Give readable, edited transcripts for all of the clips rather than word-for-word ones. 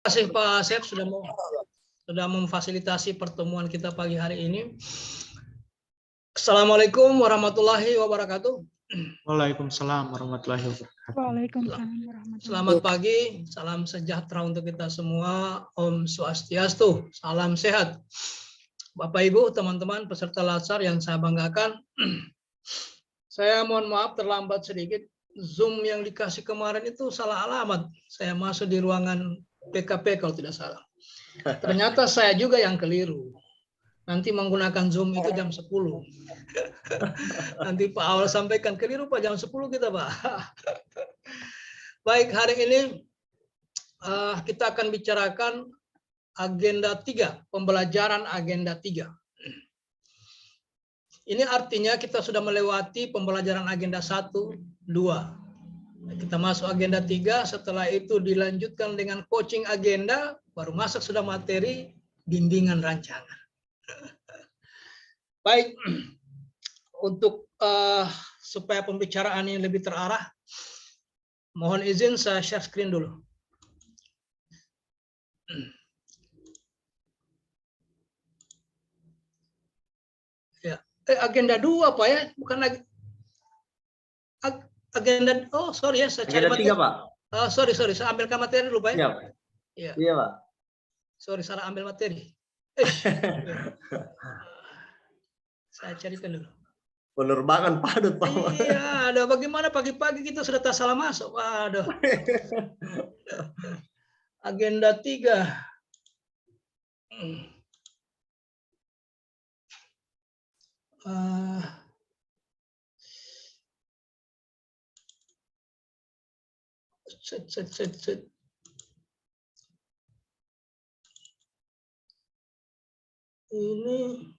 Terima kasih Pak Asep sudah memfasilitasi pertemuan kita pagi hari ini. Assalamualaikum warahmatullahi wabarakatuh. Waalaikumsalam warahmatullahi wabarakatuh. Waalaikumsalam warahmatullahi Selamat pagi, salam sejahtera untuk kita semua. Om Swastiastu, salam sehat. Bapak Ibu, teman-teman peserta Latsar yang saya banggakan. Saya mohon maaf terlambat sedikit. Zoom yang dikasih kemarin itu salah alamat. Saya masuk di ruangan PKP kalau tidak salah. Ternyata saya juga yang keliru. Nanti menggunakan Zoom itu jam 10. Nanti Pak Awal sampaikan keliru Pak, jam 10 kita Pak. Baik, hari ini kita akan bicarakan agenda 3, pembelajaran agenda 3. Ini artinya kita sudah melewati pembelajaran agenda 1, 2. Kita masuk agenda 3, setelah itu dilanjutkan dengan coaching agenda, baru masuk sudah materi bimbingan rancangan. Baik, untuk supaya pembicaraan ini lebih terarah, mohon izin saya share screen dulu. Ya, agenda 2 Pak ya, bukan lagi agenda. Oh sorry ya, saya cari agenda 3 Pak. Sorry, saya ambilkan materi dulu Pak ya. Iya. Iya Pak. Sorry, salah ambil materi. Saya carikan dulu. Penerbangan padat Pak. Iya, ada bagaimana pagi-pagi kita sudah tak salah masuk. Waduh. Agenda 3. Ini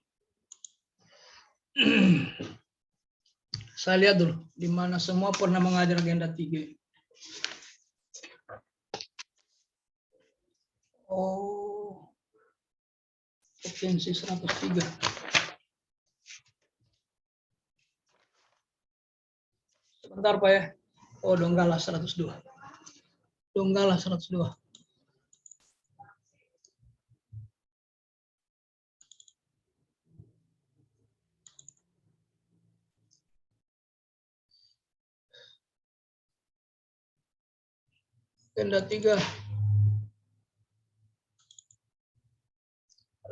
saya lihat dulu di mana semua pernah mengajar agenda 3. Oh, potensi 103. Sebentar Pak ya. Oh, Donggala 102. Donggala 102. Agenda 3.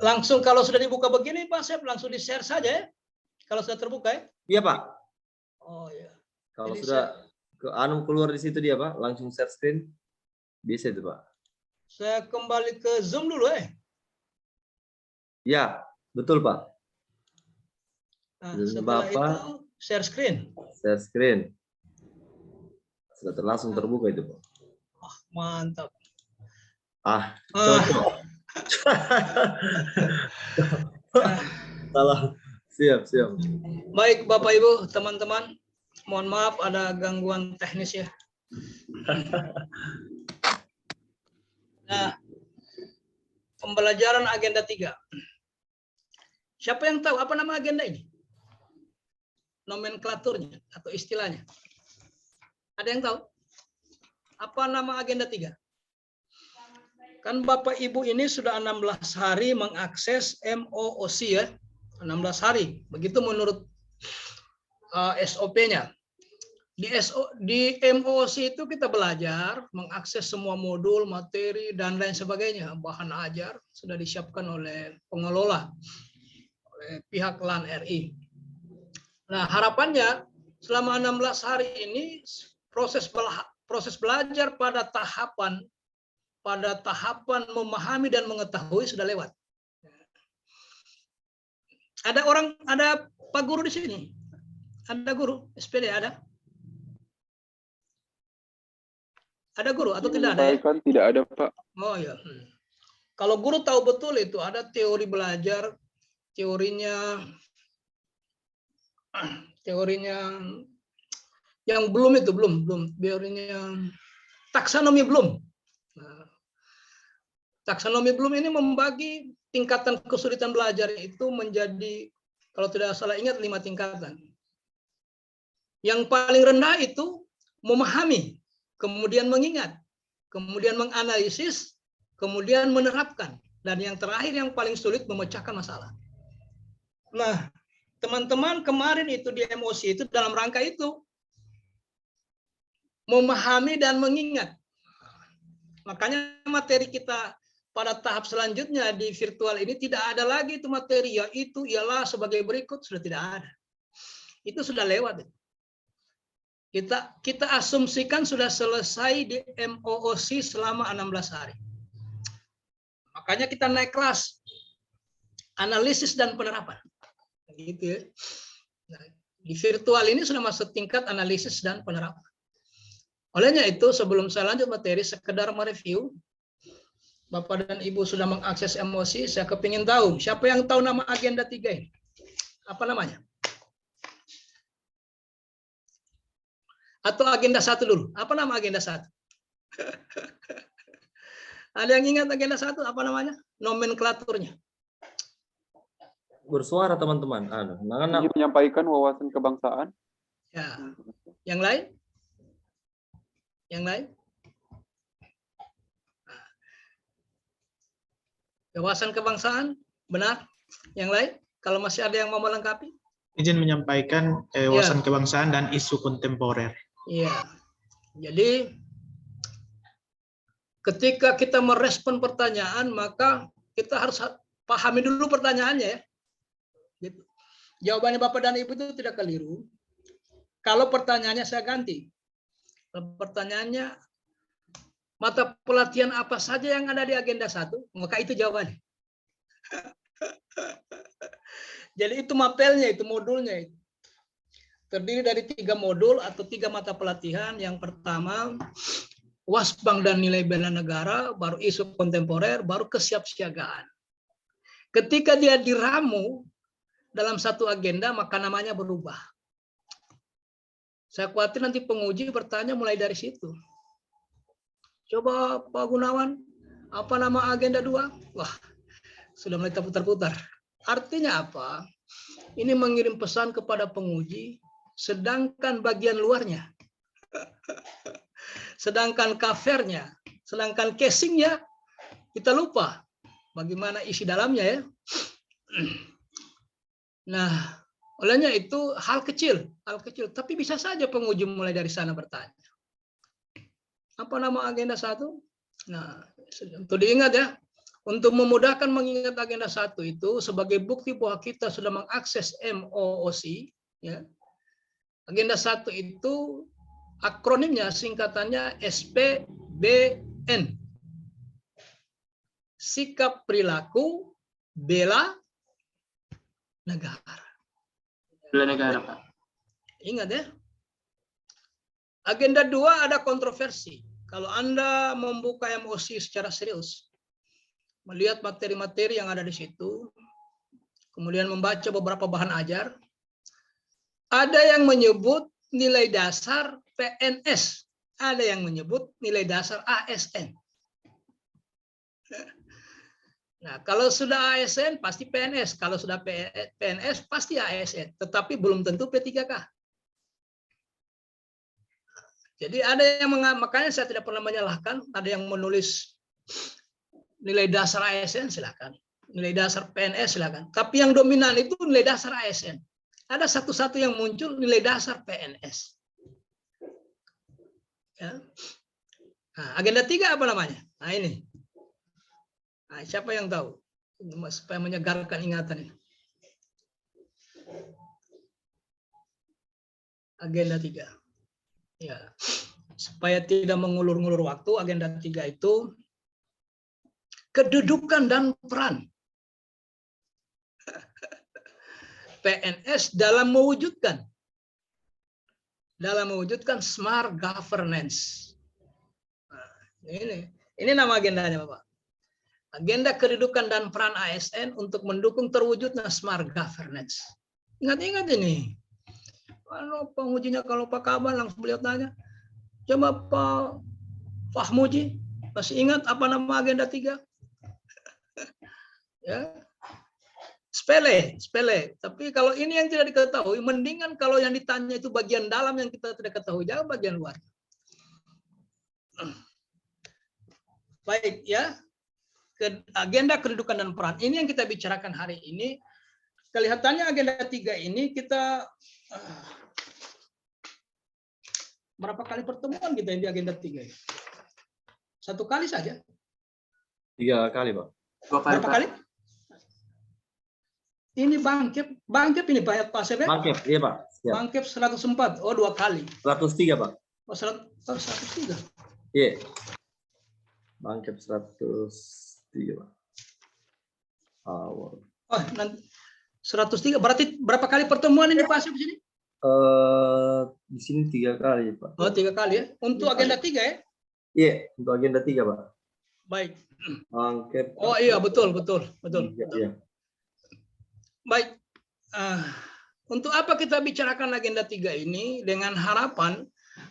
Langsung kalau sudah dibuka begini Pak, saya langsung di-share saja ya. Kalau sudah terbuka ya. Iya Pak. Oh ya. Kalau Jadi sudah keluar di situ dia Pak, langsung share screen. Bisa itu Pak. Saya kembali ke Zoom dulu ya. Ya, betul Pak. Nah, Dan setelah Bapak itu share screen. share screen. Sudah langsung terbuka itu Pak. Mantap. Cocok. Salah. Siap. Baik Bapak Ibu, teman-teman, mohon maaf ada gangguan teknis ya. Nah, pembelajaran agenda 3. Siapa yang tahu apa nama agenda ini? Nomenklaturnya atau istilahnya? Ada yang tahu? Apa nama agenda 3? Kan Bapak Ibu ini sudah 16 hari mengakses MOOC ya. 16 hari. Begitu menurut SOP-nya. Di MOOC itu kita belajar mengakses semua modul, materi, dan lain sebagainya. Bahan ajar sudah disiapkan oleh pengelola, oleh pihak LAN RI. Nah, harapannya selama 16 hari ini proses belajar pada tahapan memahami dan mengetahui sudah lewat. Ada Pak Guru di sini? Ada guru SPD ada? Ada guru atau tidak ada? Ya? Tidak ada Pak. Oh ya. Kalau guru tahu betul itu ada teori belajar, teorinya yang belum teorinya taksonomi belum. Taksonomi belum ini membagi tingkatan kesulitan belajar itu menjadi, kalau tidak salah ingat, 5 tingkatan. Yang paling rendah itu memahami, kemudian mengingat, kemudian menganalisis, kemudian menerapkan, dan yang terakhir yang paling sulit memecahkan masalah. Nah, teman-teman kemarin itu di emosi itu dalam rangka itu memahami dan mengingat. Makanya materi kita pada tahap selanjutnya di virtual ini tidak ada lagi itu materi, yaitu ialah sebagai berikut, sudah tidak ada. Itu sudah lewat. Kita asumsikan sudah selesai di MOOC selama 16 hari. Makanya kita naik kelas analisis dan penerapan. Gitu ya. Nah, di virtual ini sudah masuk tingkat analisis dan penerapan. Olehnya itu, sebelum saya lanjut materi, sekedar mereview. Bapak dan Ibu sudah mengakses emosi, saya kepingin tahu, siapa yang tahu nama agenda 3 ini? Apa namanya? Atau agenda 1 dulu. Apa nama agenda 1? Ada yang ingat agenda 1? Apa namanya? Nomenklaturnya. Bersuara teman-teman. Menyampaikan wawasan kebangsaan. Ya. Yang lain? Yang lain? Wawasan kebangsaan, benar. Yang lain? Kalau masih ada yang mau melengkapi? Izin menyampaikan wawasan kebangsaan dan isu kontemporer. Iya. Jadi ketika kita merespon pertanyaan, maka kita harus pahami dulu pertanyaannya ya. Gitu. Jawabannya Bapak dan Ibu itu tidak keliru. Kalau pertanyaannya saya ganti. Pertanyaannya, mata pelatihan apa saja yang ada di agenda 1, maka itu jawabannya. Jadi itu mapelnya, itu modulnya. Itu terdiri dari 3 modul atau 3 mata pelatihan. Yang pertama, Wasbang dan nilai bela negara, baru isu kontemporer, baru kesiapsiagaan. Ketika dia diramu dalam satu agenda, maka namanya berubah. Saya khawatir nanti penguji bertanya mulai dari situ. Coba Pak Gunawan, apa nama agenda 2? Wah, sudah mulai terputar-putar. Artinya apa? Ini mengirim pesan kepada penguji, sedangkan bagian luarnya, sedangkan covernya, sedangkan casingnya, kita lupa bagaimana isi dalamnya ya. Nah, olehnya itu hal kecil, tapi bisa saja penguji mulai dari sana bertanya. Apa nama agenda 1? Nah, untuk diingat ya, untuk memudahkan mengingat agenda 1 itu sebagai bukti bahwa kita sudah mengakses MOOC, ya. Agenda 1 itu akronimnya, singkatannya SPBN. Sikap perilaku bela negara. Bela negara, Pak. Ingat ya. Agenda 2 ada kontroversi. Kalau Anda membuka MOOC secara serius, melihat materi-materi yang ada di situ, kemudian membaca beberapa bahan ajar, ada yang menyebut nilai dasar PNS, ada yang menyebut nilai dasar ASN. Nah, kalau sudah ASN pasti PNS, kalau sudah PNS pasti ASN, tetapi belum tentu P3K. Jadi ada yang makanya saya tidak pernah menyalahkan, ada yang menulis nilai dasar ASN silakan, nilai dasar PNS silakan. Tapi yang dominan itu nilai dasar ASN. Ada satu-satu yang muncul nilai dasar PNS. Ya. Nah, agenda 3 apa namanya? Nah ini. Nah, siapa yang tahu? Supaya menyegarkan ingatan ini. Agenda 3. Ya. Supaya tidak mengulur-ngulur waktu, agenda 3 itu kedudukan dan peran PNS dalam mewujudkan smart governance. Nah, ini nama agendanya, Bapak. Agenda kedudukan dan peran ASN untuk mendukung terwujudnya smart governance. Ingat-ingat ini. Kalau pengujinya, kalau Pak Kaban langsung beliau tanya, coba Pak Fahmuji, masih ingat apa nama agenda 3? Ya. Sepele. Tapi kalau ini yang tidak diketahui, mendingan kalau yang ditanya itu bagian dalam yang kita tidak ketahui, jangan bagian luar. Baik ya. agenda kedudukan dan peran. Ini yang kita bicarakan hari ini. Kelihatannya agenda 3 ini kita berapa kali pertemuan kita di agenda 3 ini? 1 kali saja. 3 kali, Pak. 2 kali, Berapa Pak. kali? Ini Bangkep ini Pak Sebe? Bangkep, iya, Pak. Siap. Bangkep 104. Oh, 2 kali. 103, Pak. Oh, 103. Iya. Bangkep 103, Pak. Awal. Oh, nanti 103. Berarti berapa kali pertemuan ini Pak Sebe di sini? Di sini 3 kali, Pak. Oh, 3 kali ya. Untuk agenda 3 ya? Iya, untuk agenda 3, Pak. Baik. Bangkep. Oh iya, betul. Iya. Baik. Untuk apa kita bicarakan agenda 3 ini? Dengan harapan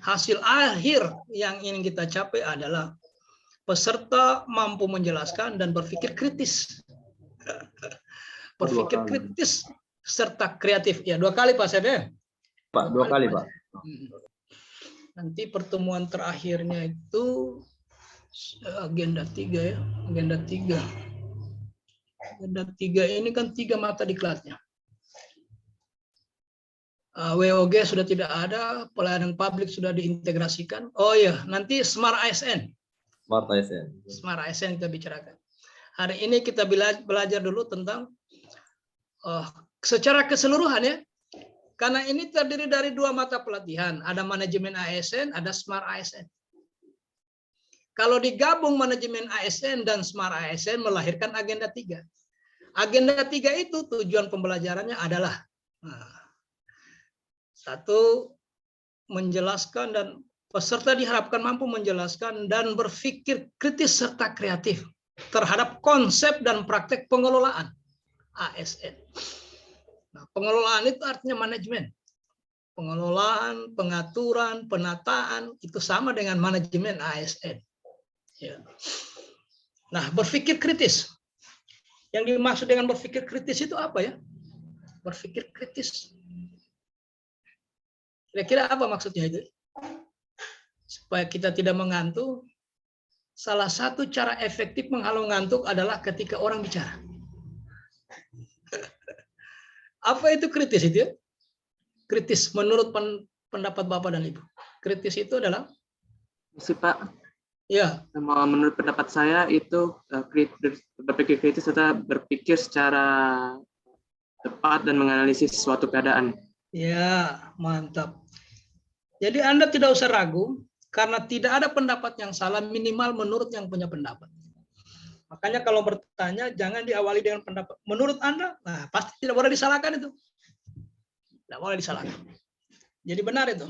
hasil akhir yang ingin kita capai adalah peserta mampu menjelaskan dan berpikir kritis. Berpikir kritis serta kreatif. Ya, 2 kali Pak Sebe. Pak, 2 kali, Pak. Nanti pertemuan terakhirnya itu agenda 3 ya. Agenda 3. Agenda 3 ini kan 3 mata diklatnya. WOG sudah tidak ada, pelayanan publik sudah diintegrasikan. Oh iya, nanti Smart ASN. Smart ASN kita bicarakan. Hari ini kita belajar dulu tentang secara keseluruhan ya. Karena ini terdiri dari 2 mata pelatihan, ada manajemen ASN, ada Smart ASN. Kalau digabung manajemen ASN dan Smart ASN melahirkan agenda 3. Agenda 3 itu tujuan pembelajarannya adalah 1, menjelaskan dan peserta diharapkan mampu menjelaskan dan berpikir kritis serta kreatif terhadap konsep dan praktek pengelolaan ASN. Nah, pengelolaan itu artinya manajemen. Pengelolaan, pengaturan, penataan itu sama dengan manajemen ASN. Ya. Nah, berpikir kritis. Yang dimaksud dengan berpikir kritis itu apa ya? Berpikir kritis. Kira-kira apa maksudnya itu? Supaya kita tidak mengantuk, salah satu cara efektif menghalau ngantuk adalah ketika orang bicara. Apa itu kritis itu ya? Kritis menurut pendapat Bapak dan Ibu. Kritis itu adalah? Pak. Ya. Menurut pendapat saya itu berpikir kritis serta berpikir secara tepat dan menganalisis suatu keadaan. Ya, mantap. Jadi Anda tidak usah ragu karena tidak ada pendapat yang salah, minimal menurut yang punya pendapat. Makanya kalau bertanya jangan diawali dengan pendapat menurut Anda, nah pasti tidak boleh disalahkan itu. Tidak boleh disalahkan. Jadi benar itu.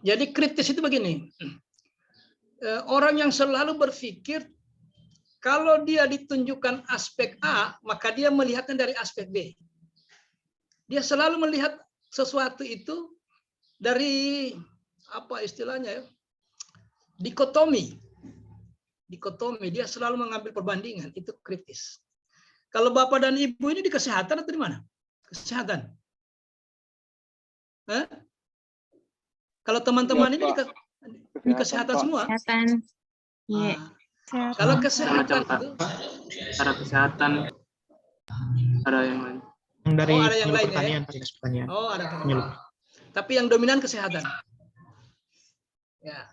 Jadi kritis itu begini. Orang yang selalu berpikir kalau dia ditunjukkan aspek A, maka dia melihatnya dari aspek B. Dia selalu melihat sesuatu itu dari apa istilahnya ya? Dikotomi. Dia selalu mengambil perbandingan, itu kritis. Kalau Bapak dan Ibu ini di kesehatan atau di mana? Kesehatan. Kalau teman-teman ini di kesehatan semua? Kesehatan. Iya. Kalau kesehatan itu cara kesehatan ada yang lain. Dari ada yang lain pertanian, ya? pertanian. Oh, ada pertanian. Tapi yang dominan kesehatan. Ya.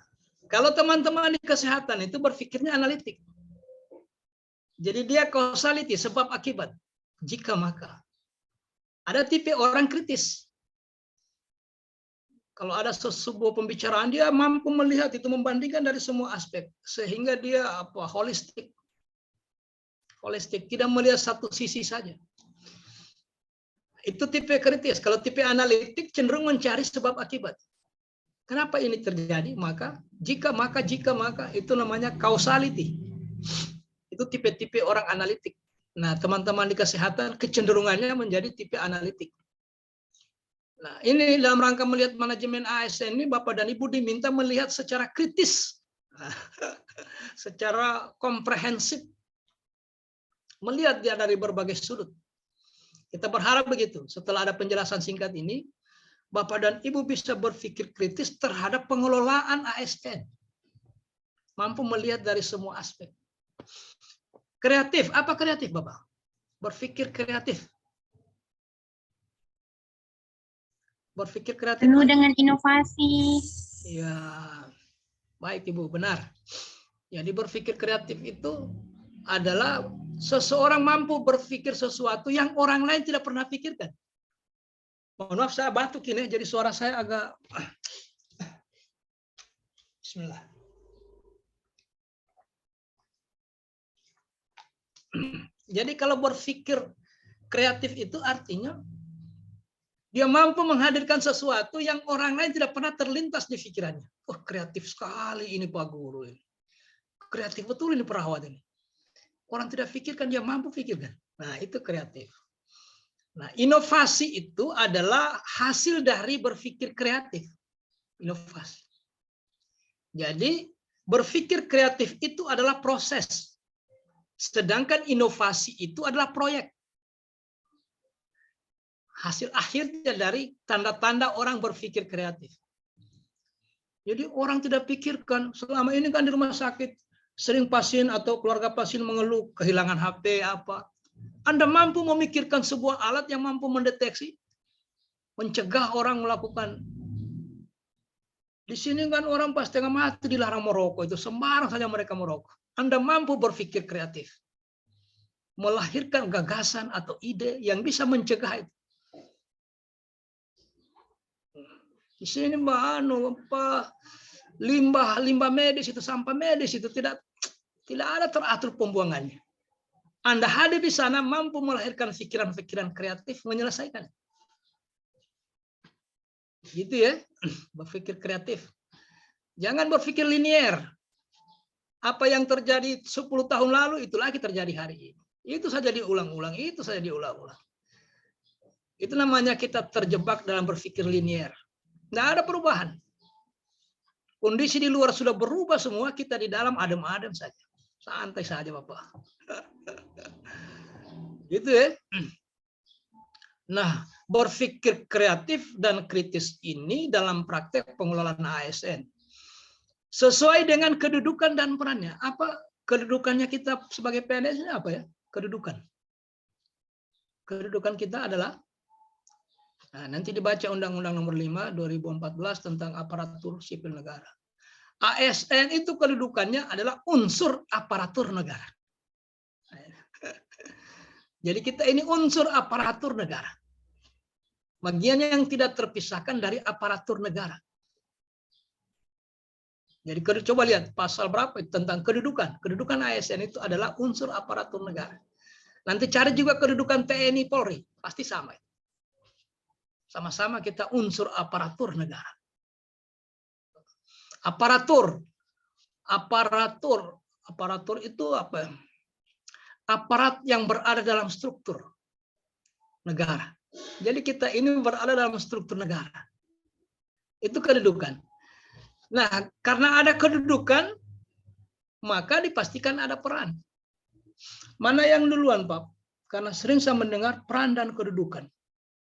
Kalau teman-teman di kesehatan itu berpikirnya analitik. Jadi dia causality, sebab akibat. Jika maka. Ada tipe orang kritis. Kalau ada sebuah pembicaraan, dia mampu melihat itu, membandingkan dari semua aspek. Sehingga dia holistik. Holistik, tidak melihat satu sisi saja. Itu tipe kritis. Kalau tipe analitik cenderung mencari sebab akibat. Kenapa ini terjadi? Jika maka itu namanya causality. Itu tipe-tipe orang analitik. Nah, teman-teman di kesehatan kecenderungannya menjadi tipe analitik. Nah, ini dalam rangka melihat manajemen ASN ini Bapak dan Ibu diminta melihat secara kritis. Secara komprehensif. Melihat dia dari berbagai sudut. Kita berharap begitu. Setelah ada penjelasan singkat ini, Bapak dan Ibu bisa berpikir kritis terhadap pengelolaan ASN. Mampu melihat dari semua aspek. Kreatif, apa kreatif Bapak? Berpikir kreatif. Berpikir kreatif. Penuh dengan inovasi. Ya, baik Ibu, benar. Jadi berpikir kreatif itu adalah seseorang mampu berpikir sesuatu yang orang lain tidak pernah pikirkan. Mohon maaf, saya batuk ini, jadi suara saya agak... Bismillah. Jadi kalau berpikir kreatif itu artinya dia mampu menghadirkan sesuatu yang orang lain tidak pernah terlintas di pikirannya. Oh, kreatif sekali ini Pak Guru. Kreatif betul ini perawat ini. Orang tidak pikirkan, dia mampu pikirkan. Nah, itu kreatif. Nah, inovasi itu adalah hasil dari berpikir kreatif. Inovasi. Jadi, berpikir kreatif itu adalah proses. Sedangkan inovasi itu adalah proyek. Hasil akhirnya dari tanda-tanda orang berpikir kreatif. Jadi orang tidak pikirkan, selama ini kan di rumah sakit, sering pasien atau keluarga pasien mengeluh, kehilangan HP, apa. Anda mampu memikirkan sebuah alat yang mampu mendeteksi, mencegah orang melakukan. Di sini kan orang pas tengah mati dilarang merokok, itu sembarang saja mereka merokok. Anda mampu berpikir kreatif, melahirkan gagasan atau ide yang bisa mencegah itu. Di sini limbah medis itu, sampah medis itu tidak ada teratur pembuangannya. Anda hadir di sana mampu melahirkan pikiran-pikiran kreatif menyelesaikan. Gitu ya, berpikir kreatif. Jangan berpikir linier. Apa yang terjadi 10 tahun lalu itu lagi terjadi hari ini. Itu saja diulang-ulang, itu saja diulang-ulang. Itu namanya kita terjebak dalam berpikir linier. Nggak ada perubahan. Kondisi di luar sudah berubah semua, kita di dalam adem-adem saja. Santai saja Bapak. Gitu ya. Nah, berpikir kreatif dan kritis ini dalam praktek pengelolaan ASN. Sesuai dengan kedudukan dan perannya. Apa kedudukannya kita sebagai PNS ini apa ya? Kedudukan. Kedudukan kita adalah, nah, nanti dibaca Undang-Undang Nomor 5 2014 tentang aparatur sipil negara. ASN itu kedudukannya adalah unsur aparatur negara. Jadi kita ini unsur aparatur negara. Bagian yang tidak terpisahkan dari aparatur negara. Jadi coba lihat pasal berapa tentang kedudukan. Kedudukan ASN itu adalah unsur aparatur negara. Nanti cari juga kedudukan TNI Polri, pasti sama. Sama-sama kita unsur aparatur negara. Aparatur itu apa? Aparat yang berada dalam struktur negara. Jadi kita ini berada dalam struktur negara. Itu kedudukan. Nah, karena ada kedudukan, maka dipastikan ada peran. Mana yang duluan, Pak? Karena sering saya mendengar peran dan kedudukan.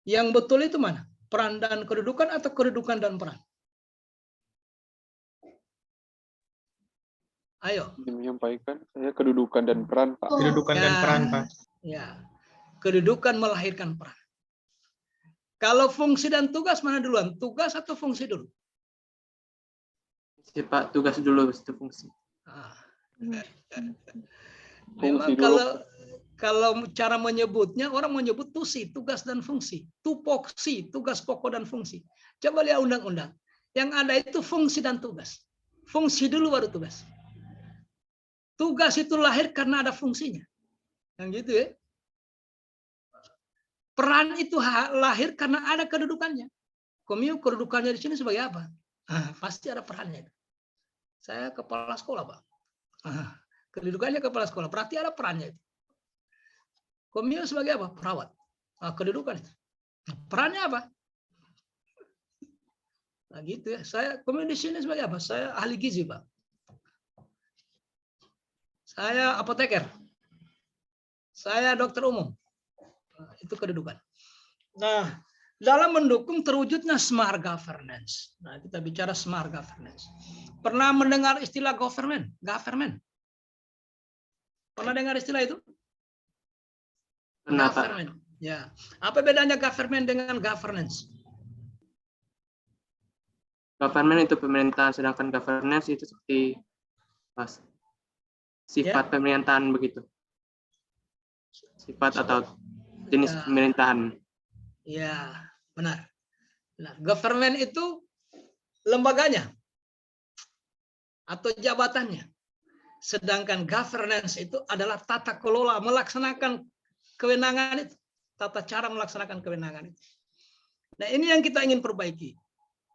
Yang betul itu mana? Peran dan kedudukan atau kedudukan dan peran? Ayo. Menyampaikan saya kedudukan dan peran, Pak. Kedudukan dan peran, Pak. Ya, kedudukan melahirkan peran. Kalau fungsi dan tugas mana duluan? Tugas atau fungsi dulu? Pak, tugas dulu, itu fungsi. Memang kalau cara menyebutnya, orang menyebut tusi, tugas dan fungsi. Tupoksi, tugas pokok dan fungsi. Coba lihat undang-undang. Yang ada itu fungsi dan tugas. Fungsi dulu baru tugas. Tugas itu lahir karena ada fungsinya. Yang gitu ya. Peran itu lahir karena ada kedudukannya. Komio kedudukannya di sini sebagai apa? Pasti ada perannya. Saya kepala sekolah, Pak. Kedudukannya kepala sekolah, berarti ada perannya. Komio sebagai apa? Perawat. Kedudukan itu. Perannya apa? Nah, gitu ya. Saya komio di sini sebagai apa? Saya ahli gizi, Pak. Saya apoteker. Saya dokter umum. Itu kedudukan. Nah, dalam mendukung terwujudnya smart governance. Nah, kita bicara smart governance. Pernah mendengar istilah government? Government. Pernah dengar istilah itu? Pernah, Pak. Government. Ya. Apa bedanya government dengan governance? Government itu pemerintahan, sedangkan governance itu seperti sifat pemerintahan begitu. Sifat atau jenis Ya. pemerintahan. Ya, benar. Nah, government itu lembaganya atau jabatannya. Sedangkan governance itu adalah tata kelola, melaksanakan kewenangan itu. Tata cara melaksanakan kewenangan itu. Nah, ini yang kita ingin perbaiki.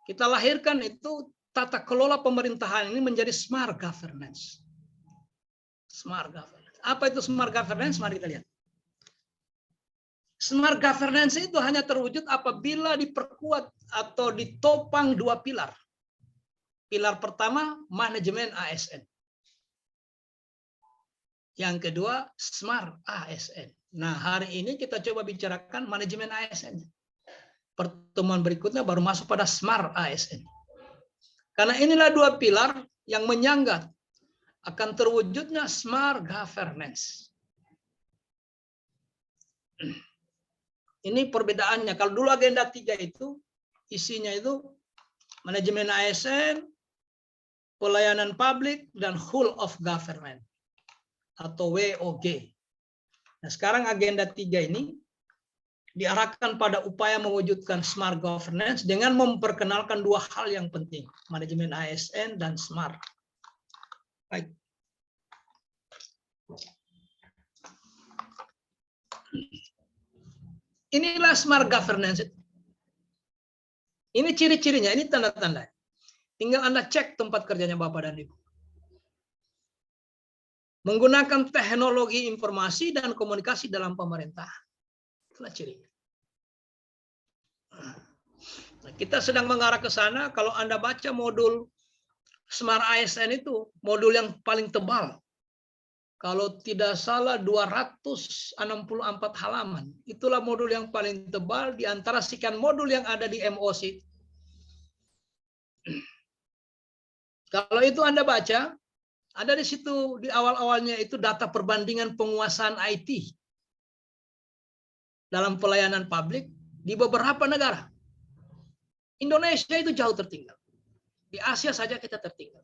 Kita lahirkan itu tata kelola pemerintahan ini menjadi smart governance. Smart governance. Apa itu smart governance? Mari kita lihat. Smart governance itu hanya terwujud apabila diperkuat atau ditopang dua pilar. Pilar pertama, manajemen ASN. Yang kedua, smart ASN. Nah, hari ini kita coba bicarakan manajemen ASN. Pertemuan berikutnya baru masuk pada smart ASN. Karena inilah dua pilar yang menyangga akan terwujudnya smart governance. Ini perbedaannya. Kalau dulu agenda 3 itu isinya itu manajemen ASN, pelayanan publik, dan whole of government atau WOG. Nah, sekarang agenda 3 ini diarahkan pada upaya mewujudkan smart governance dengan memperkenalkan dua hal yang penting, manajemen ASN dan smart. Baik. Inilah smart governance. Ini ciri-cirinya, ini tanda-tanda. Tinggal Anda cek tempat kerjanya Bapak dan Ibu. Menggunakan teknologi informasi dan komunikasi dalam pemerintahan. Itulah cirinya. Nah, kita sedang mengarah ke sana. Kalau Anda baca modul Smart ASN itu, modul yang paling tebal. Kalau tidak salah 264 halaman. Itulah modul yang paling tebal di antara sekian modul yang ada di MOC. Kalau itu Anda baca, ada di situ di awal-awalnya itu data perbandingan penguasaan IT dalam pelayanan publik di beberapa negara. Indonesia itu jauh tertinggal. Di Asia saja kita tertinggal.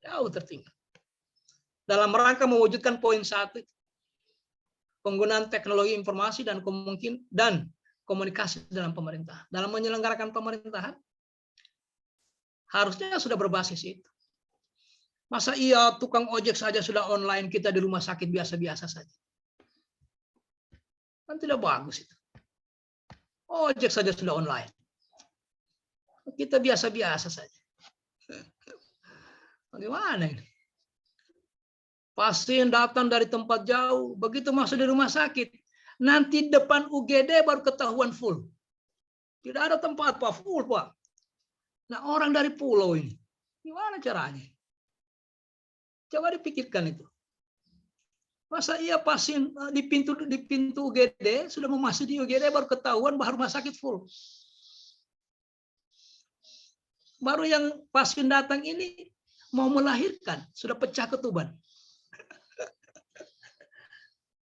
Jauh tertinggal. Dalam rangka mewujudkan poin 1, penggunaan teknologi informasi dan komunikasi dalam pemerintahan. Dalam menyelenggarakan pemerintahan, harusnya sudah berbasis itu. Masa iya tukang ojek saja sudah online, kita di rumah sakit biasa-biasa saja. Kan tidak bagus itu. Ojek saja sudah online. Kita biasa-biasa saja. Bagaimana ini? Pasien datang dari tempat jauh, begitu masuk di rumah sakit, nanti depan UGD baru ketahuan full. Tidak ada tempat Pak, full Pak. Nah, orang dari pulau ini, gimana caranya? Coba dipikirkan itu. Masa iya pasien di pintu UGD sudah memasuki UGD baru ketahuan bahwa rumah sakit full. Baru yang pasien datang ini mau melahirkan sudah pecah ketuban.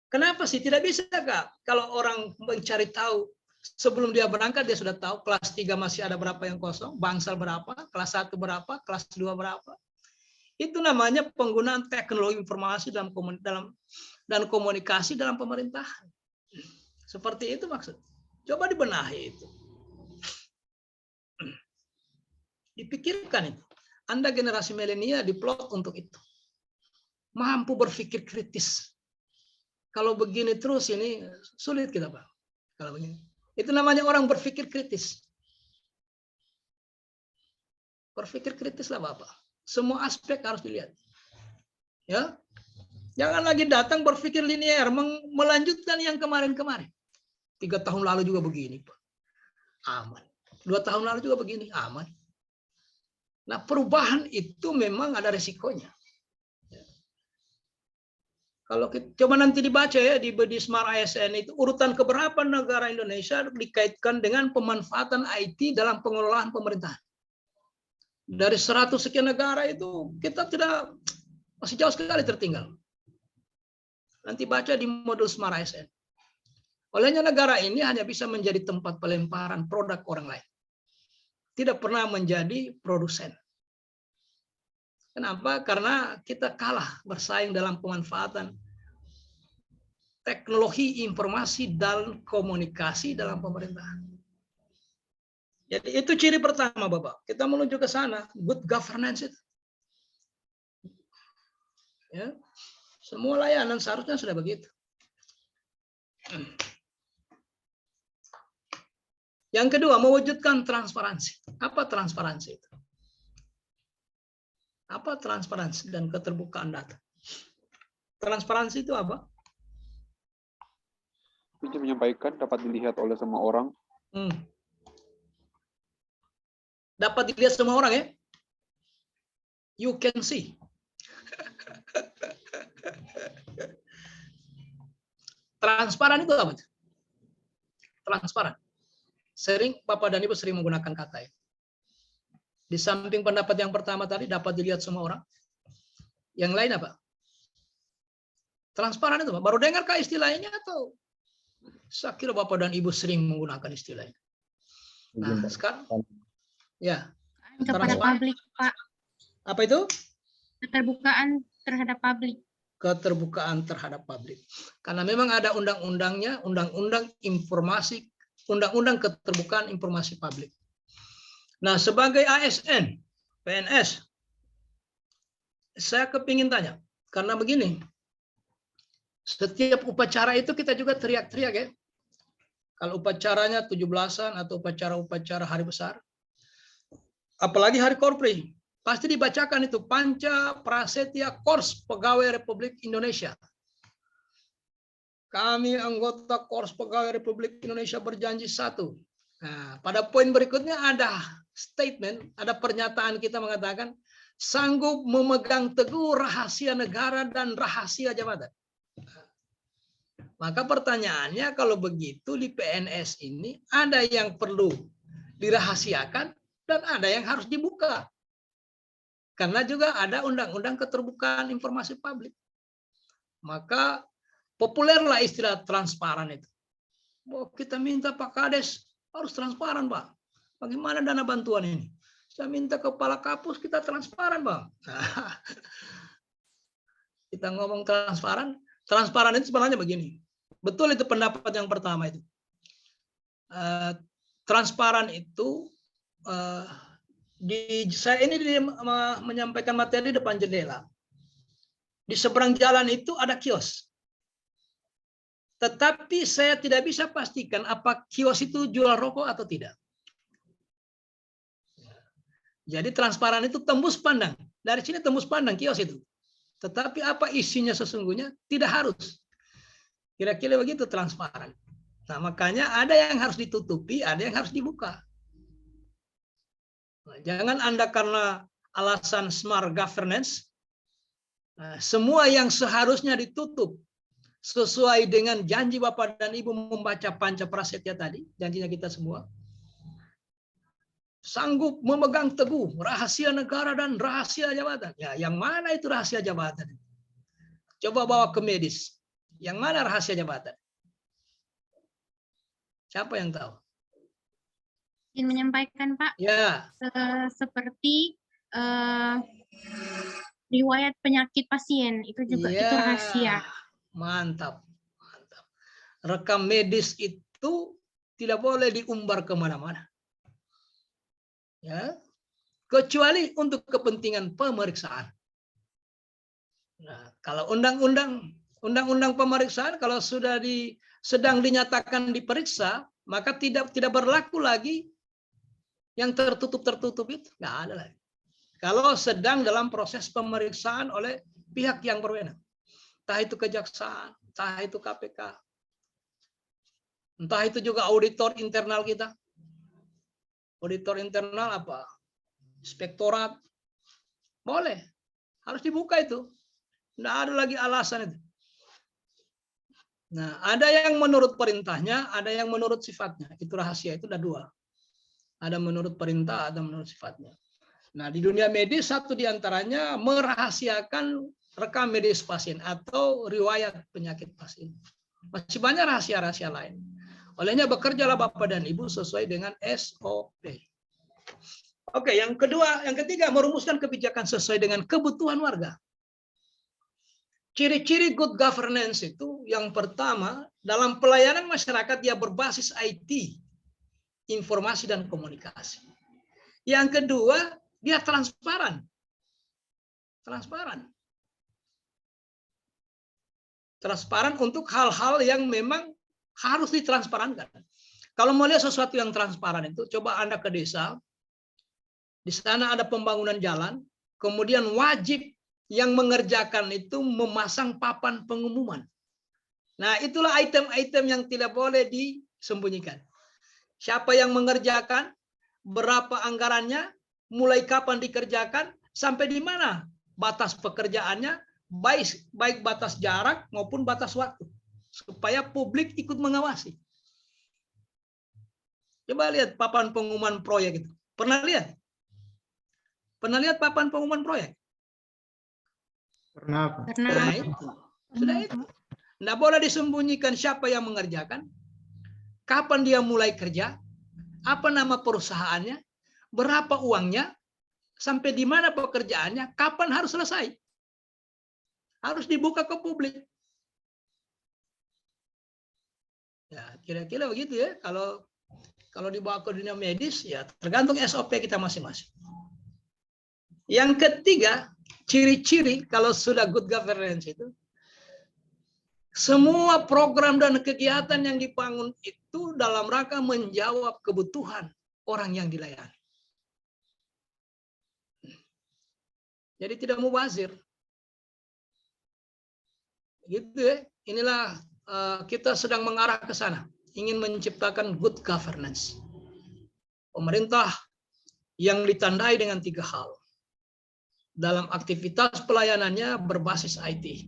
Kenapa sih tidak bisa Kak? Kalau orang mencari tahu sebelum dia berangkat dia sudah tahu kelas 3 masih ada berapa yang kosong, bangsal berapa, kelas 1 berapa, kelas 2 berapa. Itu namanya penggunaan teknologi informasi dan komunikasi dalam pemerintahan. Seperti itu maksud. Coba dibenahi itu. Dipikirkan itu. Anda generasi milenial diplot untuk itu. Mampu berpikir kritis. Kalau begini terus ini sulit kita, Pak. Kalau begini. Itu namanya orang berpikir kritis. Berpikir kritis lah Bapak. Semua aspek harus dilihat. Ya. Jangan lagi datang berpikir linear, melanjutkan yang kemarin-kemarin. 3 tahun lalu juga begini, Pak. Aman. 2 tahun lalu juga begini, aman. Nah, perubahan itu memang ada resikonya. Kalau kita, coba nanti dibaca ya di Smart ASN itu urutan keberapa negara Indonesia dikaitkan dengan pemanfaatan IT dalam pengelolaan pemerintahan. Dari 100 sekian negara itu kita masih jauh sekali tertinggal. Nanti baca di modul Smart ASN. Olehnya negara ini hanya bisa menjadi tempat pelemparan produk orang lain. Tidak pernah menjadi produsen. Kenapa? Karena kita kalah bersaing dalam pemanfaatan teknologi informasi dan komunikasi dalam pemerintahan. Jadi itu ciri pertama, Bapak. Kita menuju ke sana, good governance itu. Ya. Semua layanan seharusnya sudah begitu. Yang kedua, mewujudkan transparansi. Apa transparansi itu? Apa transparansi dan keterbukaan data? Transparansi itu apa? Bisa menyampaikan dapat dilihat oleh semua orang. Dapat dilihat semua orang ya? You can see. Transparan itu apa? Transparan. Bapak dan Ibu sering menggunakan kata itu. Di samping pendapat yang pertama tadi dapat dilihat semua orang. Yang lain apa? Transparan itu, Pak. Baru dengarkah istilahnya atau saya kira Bapak dan Ibu sering menggunakan istilahnya. Nah, sekarang ya. Kepada publik, Pak. Apa itu? Keterbukaan terhadap publik. Keterbukaan terhadap publik. Karena memang ada undang-undangnya, undang-undang informasi, undang-undang keterbukaan informasi publik. Nah, sebagai ASN, PNS, saya kepingin tanya, karena begini, setiap upacara itu kita juga teriak-teriak ya. Kalau upacaranya 17-an atau upacara-upacara hari besar, apalagi hari Korpri, pasti dibacakan itu Panca Prasetya Korps Pegawai Republik Indonesia. Kami anggota Korps Pegawai Republik Indonesia berjanji satu. Nah, pada poin berikutnya ada statement, ada pernyataan kita mengatakan sanggup memegang teguh rahasia negara dan rahasia jabatan. Maka pertanyaannya kalau begitu di PNS ini ada yang perlu dirahasiakan dan ada yang harus dibuka. Karena juga ada undang-undang keterbukaan informasi publik. Maka populerlah istilah transparan itu. Oh, kita minta Pak Kades harus transparan, Pak. Bagaimana dana bantuan ini? Saya minta kepala kapus kita transparan, Bang. Kita ngomong transparan. Transparan itu sebenarnya begini. Betul itu pendapat yang pertama itu. Transparan itu saya ini menyampaikan materi depan jendela. Di seberang jalan itu ada kios. Tetapi saya tidak bisa pastikan apa kios itu jual rokok atau tidak. Jadi transparan itu tembus pandang. Dari sini tembus pandang kios itu. Tetapi apa isinya sesungguhnya tidak harus. Kira-kira begitu transparan. Nah, makanya ada yang harus ditutupi, ada yang harus dibuka. Nah, jangan Anda karena alasan smart governance, semua yang seharusnya ditutup sesuai dengan janji Bapak dan Ibu membaca Panca Prasetya tadi, janjinya kita semua, sanggup memegang teguh rahasia negara dan rahasia jabatan. Ya, yang mana itu rahasia jabatan? Coba bawa ke medis. Yang mana rahasia jabatan? Siapa yang tahu? Ingin menyampaikan, Pak. Ya. Seperti riwayat penyakit pasien itu juga Ya. itu rahasia. Mantap, mantap. Rekam medis itu tidak boleh diumbar kemana-mana. Ya, kecuali untuk kepentingan pemeriksaan. Nah, kalau undang-undang pemeriksaan kalau sudah sedang dinyatakan diperiksa, maka tidak berlaku lagi yang tertutup itu, nggak ada lagi. Kalau sedang dalam proses pemeriksaan oleh pihak yang berwenang, entah itu kejaksaan, entah itu KPK, entah itu juga auditor internal kita. Auditor internal apa? Inspektorat. Boleh. Harus dibuka itu. Nggak ada lagi alasan itu. Nah, ada yang menurut perintahnya, ada yang menurut sifatnya. Itu rahasia, itu ada dua. Ada menurut perintah, ada menurut sifatnya. Nah, di dunia medis satu diantaranya merahasiakan rekam medis pasien atau riwayat penyakit pasien. Masih banyak rahasia-rahasia lain. Olehnya bekerjalah Bapak dan Ibu sesuai dengan SOP. Oke, yang ketiga, merumuskan kebijakan sesuai dengan kebutuhan warga. Ciri-ciri good governance itu yang pertama, dalam pelayanan masyarakat dia berbasis IT, informasi dan komunikasi. Yang kedua, dia transparan. Transparan untuk hal-hal yang memang harus ditransparankan. Kalau mau lihat sesuatu yang transparan itu, coba Anda ke desa, di sana ada pembangunan jalan, kemudian wajib yang mengerjakan itu memasang papan pengumuman. Nah, itulah item-item yang tidak boleh disembunyikan. Siapa yang mengerjakan, berapa anggarannya, mulai kapan dikerjakan, sampai di mana batas pekerjaannya, baik batas jarak maupun batas waktu, supaya publik ikut mengawasi. Coba lihat papan pengumuman proyek itu. Pernah lihat? Pernah lihat papan pengumuman proyek? Pernah, Pak. Nah, itu. Sudah itu. Tidak boleh disembunyikan siapa yang mengerjakan, kapan dia mulai kerja, apa nama perusahaannya, berapa uangnya, sampai di mana pekerjaannya, kapan harus selesai. Harus dibuka ke publik. Ya, kira-kira begitu ya. Kalau dibawa ke dunia medis, ya tergantung SOP kita masing-masing. Yang ketiga, ciri-ciri kalau sudah good governance itu, semua program dan kegiatan yang dibangun itu dalam rangka menjawab kebutuhan orang yang dilayani. Jadi tidak mubazir. Gitu ya. Inilah kita sedang mengarah ke sana, ingin menciptakan good governance. Pemerintah yang ditandai dengan 3 hal. Dalam aktivitas pelayanannya berbasis IT.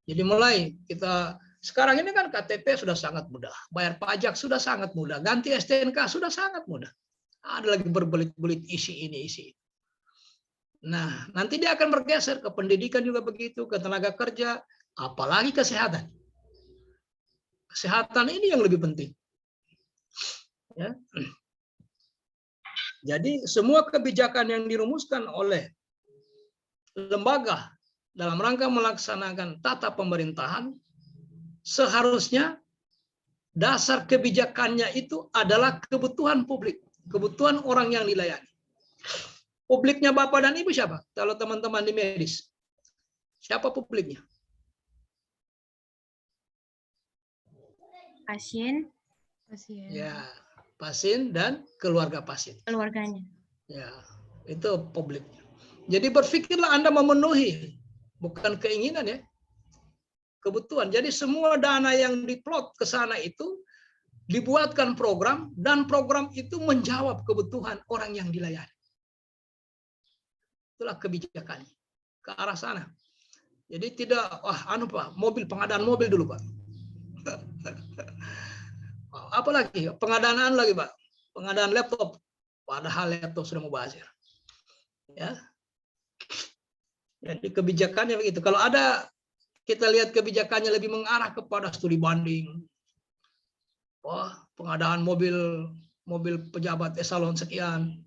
Jadi mulai kita sekarang ini kan KTP sudah sangat mudah, bayar pajak sudah sangat mudah, ganti STNK sudah sangat mudah. Ada lagi berbelit-belit isi ini isi. Nah, nanti dia akan bergeser ke pendidikan juga begitu, ke tenaga kerja, apalagi kesehatan. Kesehatan ini yang lebih penting. Ya. Jadi semua kebijakan yang dirumuskan oleh lembaga dalam rangka melaksanakan tata pemerintahan, seharusnya dasar kebijakannya itu adalah kebutuhan publik, kebutuhan orang yang dilayani. Publiknya Bapak dan Ibu siapa? Kalau teman-teman di medis, siapa publiknya? Pasien, Ya, pasien dan keluarga pasien. keluarganya. Ya, itu publiknya. Jadi berpikirlah Anda memenuhi, bukan keinginan ya, kebutuhan. Jadi semua dana yang diplot ke sana itu dibuatkan program, dan program itu menjawab kebutuhan orang yang dilayani. Itulah kebijakannya, ke arah sana. Jadi tidak, Pak, pengadaan mobil dulu Pak. Apalagi pengadaan lagi Pak, pengadaan laptop, padahal laptop sudah mubazir. Ya. Jadi kebijakannya begitu. Kalau ada kita lihat kebijakannya lebih mengarah kepada studi banding, pengadaan mobil pejabat eselon sekian,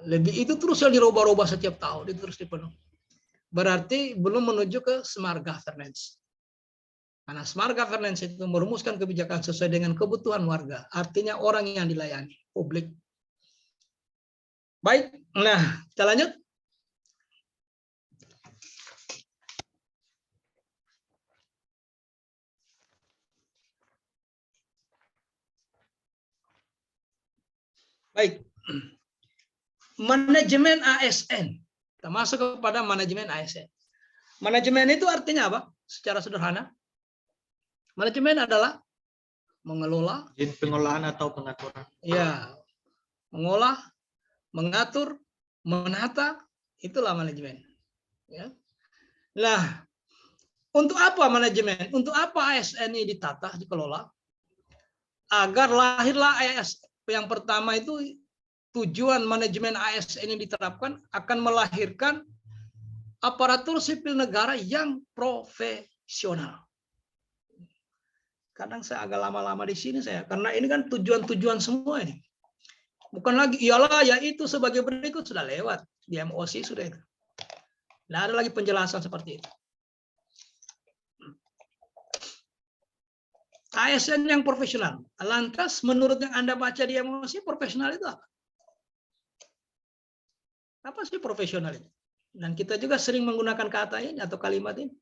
lebih itu terus yang dirubah-rubah setiap tahun, itu terus dipenuhi. Berarti belum menuju ke smart governance. Karena smart governance itu merumuskan kebijakan sesuai dengan kebutuhan warga, artinya orang yang dilayani, publik. Baik, nah kita lanjut. Baik. Manajemen ASN. Kita masuk kepada manajemen ASN. Manajemen itu artinya apa? Secara sederhana, manajemen adalah mengelola, Pengolahan atau pengaturan. ya, mengolah, mengatur, menata, itulah manajemen. Ya. Nah, untuk apa manajemen? Untuk apa ASN ini ditata, dikelola? Agar lahirlah ASN. Yang pertama itu tujuan manajemen ASN ini diterapkan akan melahirkan aparatur sipil negara yang profesional. Kadang saya agak lama-lama di sini karena ini kan tujuan-tujuan semua ini. Bukan lagi iyalah ya itu sebagai berikut, sudah lewat di MOC, sudah itu. Tidak ada lagi penjelasan seperti itu. ASN yang profesional. Lantas menurut yang Anda baca di MOC, profesional itu apa? Apa sih profesional itu? Dan kita juga sering menggunakan kata ini atau kalimat ini.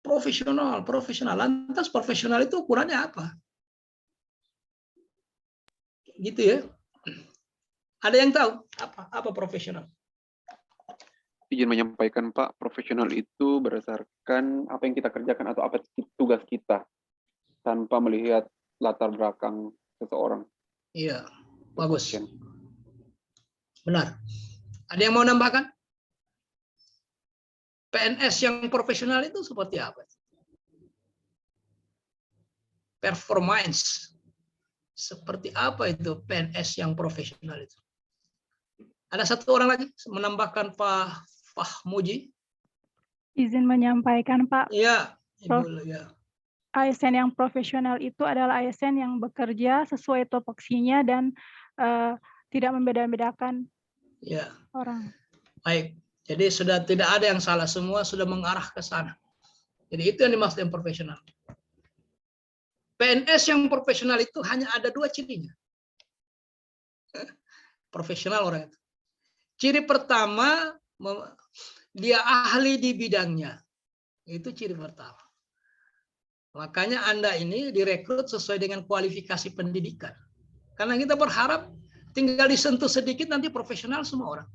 Profesional, profesional. Lantas profesional itu ukurannya apa? Gitu ya. Ada yang tahu apa profesional? Izin menyampaikan Pak, profesional itu berdasarkan apa yang kita kerjakan atau apa tugas kita tanpa melihat latar belakang seseorang. Iya, bagus. Benar. Ada yang mau nambahkan? PNS yang profesional itu seperti apa? Performance. Seperti apa itu PNS yang profesional itu? Ada satu orang lagi menambahkan Pak Fahmuji. Izin menyampaikan Pak, Iya, Prof. Ibu. Ya. ASN yang profesional itu adalah ASN yang bekerja sesuai topoksinya dan tidak membeda-bedakan Ya. orang. Baik. Jadi sudah tidak ada yang salah, semua sudah mengarah ke sana. Jadi itu yang dimaksud yang profesional. PNS yang profesional itu hanya ada 2 cirinya. Profesional orang itu. Ciri pertama, dia ahli di bidangnya. Itu ciri pertama. Makanya Anda ini direkrut sesuai dengan kualifikasi pendidikan. Karena kita berharap tinggal disentuh sedikit nanti profesional semua orang.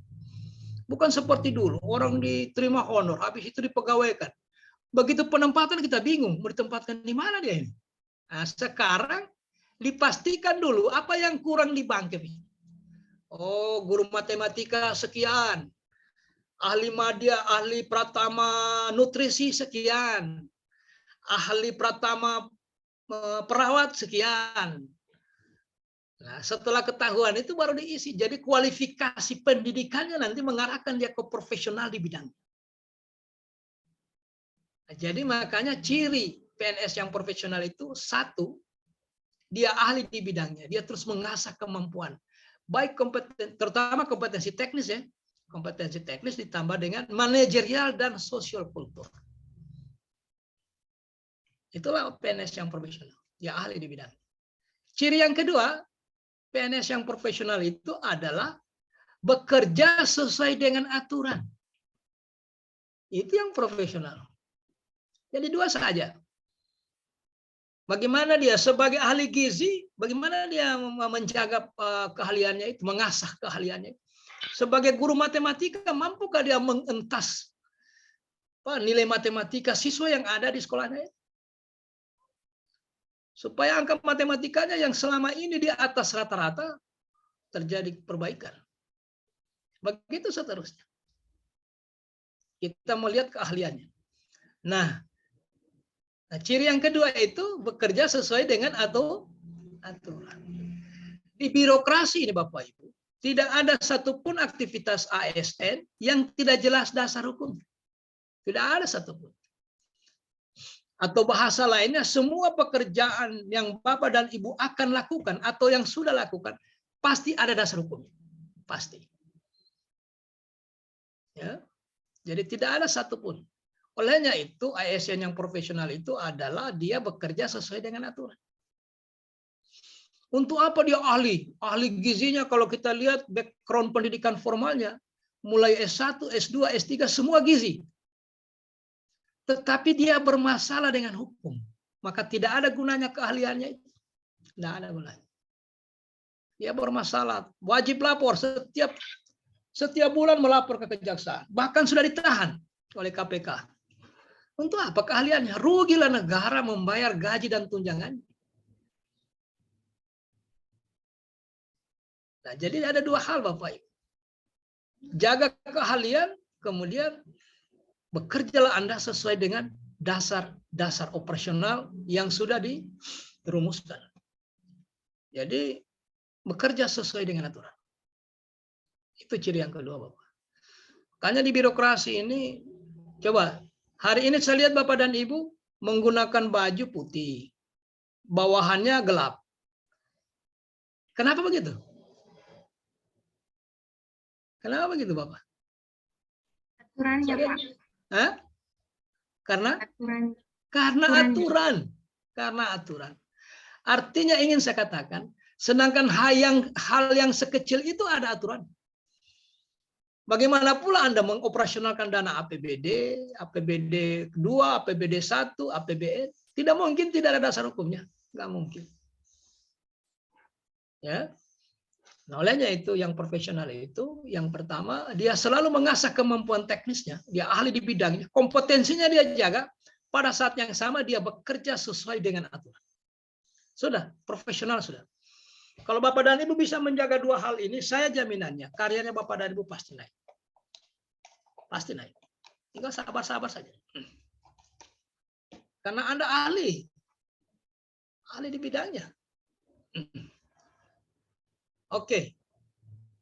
Bukan seperti dulu, orang diterima honor, habis itu dipegawaikan. Begitu penempatan kita bingung, mau ditempatkan di mana dia ini. Nah, sekarang dipastikan dulu apa yang kurang di Bangkep. Oh, guru matematika sekian. Ahli madya, ahli pratama nutrisi sekian. Ahli pratama perawat sekian. Nah, setelah ketahuan itu baru diisi. Jadi kualifikasi pendidikannya nanti mengarahkan dia ke profesional di bidang. Nah, jadi makanya ciri PNS yang profesional itu satu, dia ahli di bidangnya. Dia terus mengasah kemampuan. Baik kompeten, terutama kompetensi teknis ya. Kompetensi teknis ditambah dengan manajerial dan sosial kultur. Itulah PNS yang profesional. Dia ahli di bidang. Ciri yang kedua, PNS yang profesional itu adalah bekerja sesuai dengan aturan. Itu yang profesional. Jadi 2 saja. Bagaimana dia sebagai ahli gizi, bagaimana dia menjaga keahliannya itu, mengasah keahliannya. Sebagai guru matematika, mampukah dia mengentas nilai matematika siswa yang ada di sekolahnya? Supaya angka matematikanya yang selama ini di atas rata-rata terjadi perbaikan. Begitu seterusnya. Kita melihat keahliannya. Nah, ciri yang kedua itu bekerja sesuai dengan aturan. Di birokrasi ini Bapak Ibu, tidak ada satupun aktivitas ASN yang tidak jelas dasar hukum. Tidak ada satupun. Atau bahasa lainnya, semua pekerjaan yang Bapak dan Ibu akan lakukan atau yang sudah lakukan, pasti ada dasar hukum. Pasti. Ya. Jadi tidak ada satupun. Olehnya itu, ASN yang profesional itu adalah dia bekerja sesuai dengan aturan. Untuk apa dia ahli? Ahli gizinya kalau kita lihat background pendidikan formalnya, mulai S1, S2, S3, semua gizi. Tetapi dia bermasalah dengan hukum. Maka tidak ada gunanya keahliannya itu. Tidak ada gunanya. Dia bermasalah. Wajib lapor setiap bulan melapor ke kejaksaan. Bahkan sudah ditahan oleh KPK. Untuk apa keahliannya? Rugilah negara membayar gaji dan tunjangan. Nah, jadi ada 2 hal Bapak Ibu. Jaga keahlian, kemudian bekerjalah Anda sesuai dengan dasar operasional yang sudah dirumuskan. Jadi bekerja sesuai dengan aturan. Itu ciri yang kedua Bapak. Makanya di birokrasi ini, coba hari ini saya lihat Bapak dan Ibu menggunakan baju putih, bawahannya gelap. Kenapa begitu? Kenapa begitu Bapak? Aturannya, Pak. Hah? Karena Aturan. Karena aturan. Artinya ingin saya katakan, sedangkan hal yang sekecil itu ada aturan. Bagaimana pula Anda mengoperasionalkan dana APBD, APBD 2, APBD 1, APBN? Tidak mungkin tidak ada dasar hukumnya. Nggak mungkin. Ya. Nah, olehnya itu yang profesional itu, yang pertama, dia selalu mengasah kemampuan teknisnya. Dia ahli di bidangnya. Kompetensinya dia jaga. Pada saat yang sama dia bekerja sesuai dengan aturan. Sudah, profesional sudah. Kalau Bapak dan Ibu bisa menjaga dua hal ini, saya jaminannya karyanya Bapak dan Ibu pasti naik. Pasti naik. Tinggal sabar-sabar saja. Karena Anda ahli di bidangnya. Oke.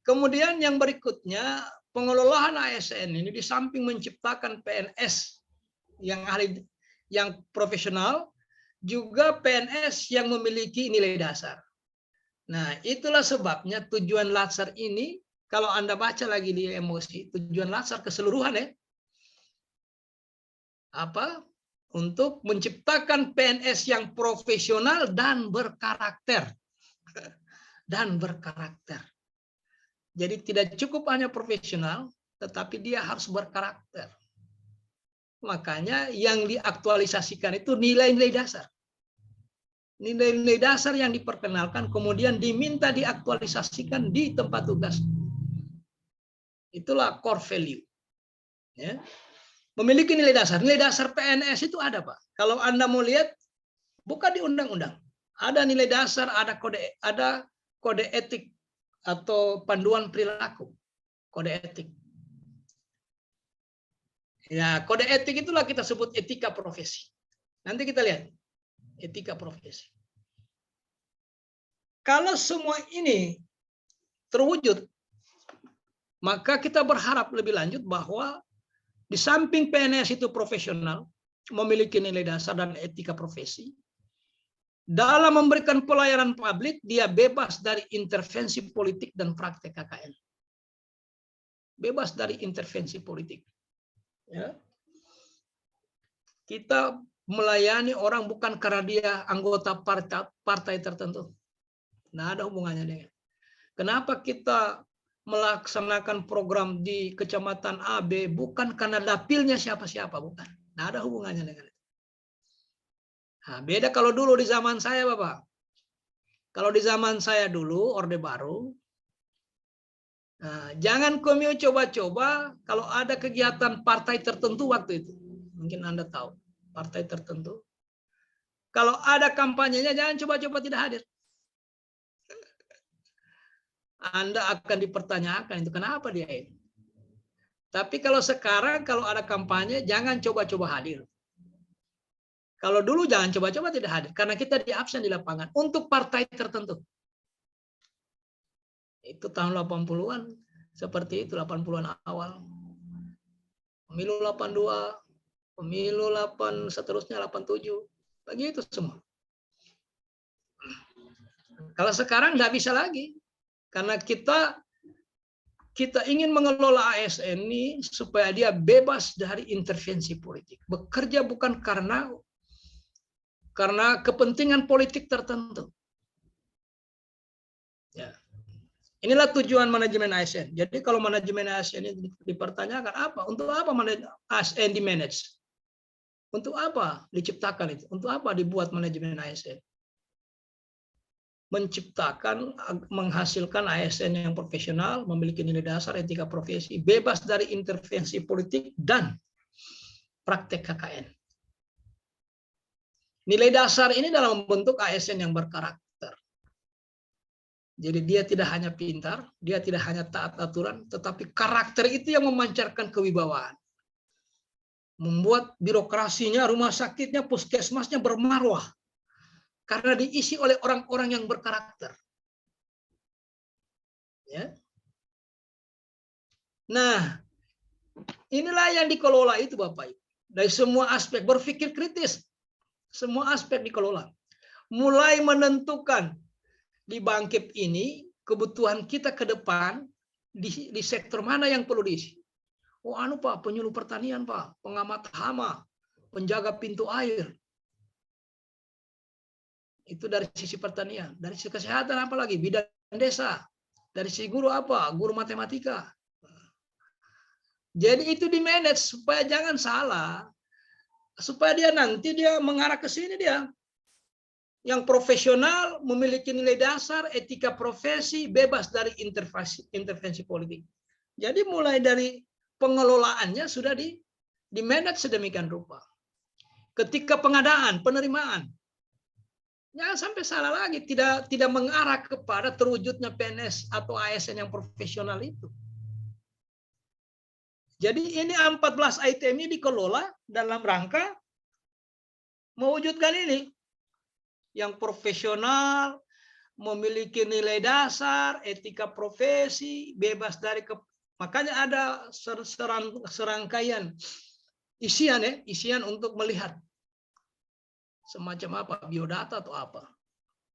Kemudian yang berikutnya, pengelolaan ASN ini di samping menciptakan PNS yang ahli, yang profesional, juga PNS yang memiliki nilai dasar. Nah, itulah sebabnya tujuan Latsar ini, kalau Anda baca lagi di emosi, tujuan Latsar keseluruhan ya, apa? Untuk menciptakan PNS yang profesional dan berkarakter. Dan berkarakter. Jadi tidak cukup hanya profesional, tetapi dia harus berkarakter. Makanya yang diaktualisasikan itu nilai-nilai dasar. Nilai-nilai dasar yang diperkenalkan kemudian diminta diaktualisasikan di tempat tugas. Itulah core value. Ya. Memiliki nilai dasar. Nilai dasar PNS itu ada, Pak. Kalau Anda mau lihat, bukan di undang-undang. Ada nilai dasar, ada kode etik atau panduan perilaku. Kode etik. Ya, kode etik itulah kita sebut etika profesi. Nanti kita lihat. Etika profesi. Kalau semua ini terwujud, maka kita berharap lebih lanjut bahwa di samping PNS itu profesional, memiliki nilai dasar dan etika profesi, dalam memberikan pelayanan publik, dia bebas dari intervensi politik dan praktek KKN. Bebas dari intervensi politik. Ya. Kita melayani orang bukan karena dia anggota partai tertentu. Nah, ada hubungannya dengan. Kenapa kita melaksanakan program di kecamatan A, B, bukan karena dapilnya siapa-siapa, bukan. Nah, ada hubungannya dengan itu. Nah, beda kalau dulu di zaman saya, Bapak. Kalau di zaman saya dulu, Orde Baru, nah, jangan kami coba-coba kalau ada kegiatan partai tertentu waktu itu. Mungkin Anda tahu. Partai tertentu. Kalau ada kampanyenya, jangan coba-coba tidak hadir. Anda akan dipertanyakan itu kenapa dia ini. Tapi kalau sekarang, kalau ada kampanye, jangan coba-coba hadir. Kalau dulu jangan coba-coba tidak hadir. Karena kita di absen di lapangan untuk partai tertentu. Itu tahun 80-an. Seperti itu, 80-an awal. Pemilu 82. Pemilu 8 seterusnya 87. Begitu semua. Kalau sekarang nggak bisa lagi. Karena kita ingin mengelola ASN ini supaya dia bebas dari intervensi politik. Bekerja bukan karena kepentingan politik tertentu. Ya. Inilah tujuan manajemen ASN. Jadi kalau manajemen ASN ini dipertanyakan apa? Untuk apa ASN di-manage? Untuk apa diciptakan itu? Untuk apa dibuat manajemen ASN? Menciptakan, menghasilkan ASN yang profesional, memiliki nilai dasar, etika profesi, bebas dari intervensi politik dan praktek KKN. Nilai dasar ini dalam membentuk ASN yang berkarakter. Jadi dia tidak hanya pintar, dia tidak hanya taat aturan, tetapi karakter itu yang memancarkan kewibawaan. Membuat birokrasinya, rumah sakitnya, puskesmasnya bermarwah. Karena diisi oleh orang-orang yang berkarakter. Ya. Nah, Inilah yang dikelola itu Bapak Ibu. Dari semua aspek berpikir kritis. Semua aspek dikelola. Mulai menentukan di Bangkip ini kebutuhan kita ke depan di sektor mana yang perlu diisi. Oh Pak, penyuluh pertanian Pak, pengamat hama, penjaga pintu air. Itu dari sisi pertanian. Dari sisi kesehatan apalagi? Bidan desa. Dari sisi guru apa? Guru matematika. Jadi itu di manage supaya jangan salah. Supaya dia nanti mengarah ke sini dia. Yang profesional, memiliki nilai dasar, etika profesi, bebas dari intervensi politik. Jadi mulai dari pengelolaannya sudah di manage sedemikian rupa. Ketika pengadaan, penerimaan, jangan sampai salah lagi, tidak mengarah kepada terwujudnya PNS atau ASN yang profesional itu. Jadi ini 14 item ini dikelola dalam rangka mewujudkan ini. Yang profesional, memiliki nilai dasar, etika profesi, bebas dari makanya ada serangkaian isian untuk melihat semacam apa, biodata atau apa.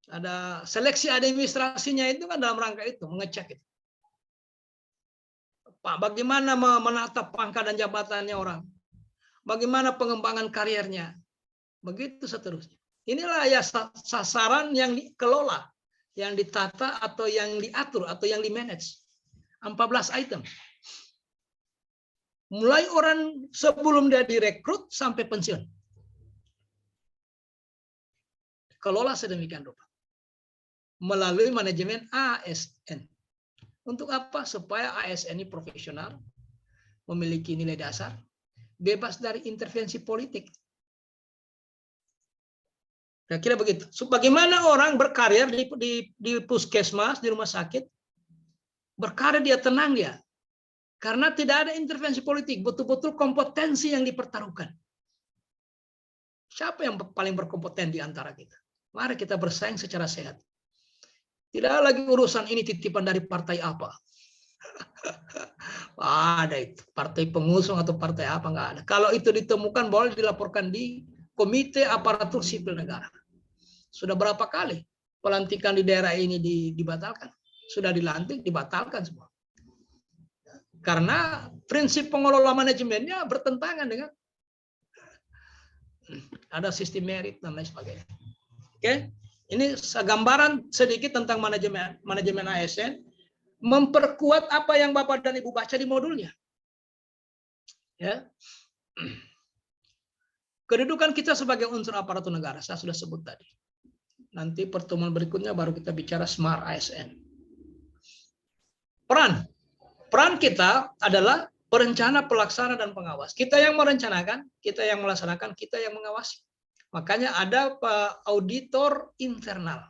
Ada seleksi administrasinya itu kan dalam rangka itu, mengecek itu. Pak, bagaimana menata pangkat dan jabatannya orang? Bagaimana pengembangan kariernya? Begitu seterusnya. Inilah ya sasaran yang dikelola, yang ditata atau yang diatur atau yang di-manage. 14 item. Mulai orang sebelum dia direkrut sampai pensiun. Kelola sedemikian rupa. Melalui manajemen ASN. Untuk apa? Supaya ASN ini profesional, memiliki nilai dasar, bebas dari intervensi politik. Kira-kira begitu. Bagaimana orang berkarir di puskesmas, di rumah sakit, berkarir dia tenang dia. Karena tidak ada intervensi politik, betul-betul kompetensi yang dipertaruhkan. Siapa yang paling berkompeten di antara kita? Mari kita bersaing secara sehat. Tidak lagi urusan ini titipan dari partai apa. Ada itu. Partai pengusung atau partai apa, enggak ada. Kalau itu ditemukan boleh dilaporkan di Komite Aparatur Sipil Negara. Sudah berapa kali pelantikan di daerah ini dibatalkan. Sudah dilantik, dibatalkan semua. Karena prinsip pengelola manajemennya bertentangan dengan ada sistem merit dan lain sebagainya. Oke, ini gambaran sedikit tentang manajemen ASN, memperkuat apa yang Bapak dan Ibu baca di modulnya. Ya. Kedudukan kita sebagai unsur aparatur negara, saya sudah sebut tadi. Nanti pertemuan berikutnya baru kita bicara Smart ASN. Peran kita adalah perencana, pelaksana, dan pengawas. Kita yang merencanakan, kita yang melaksanakan, kita yang mengawasi. Makanya ada auditor internal.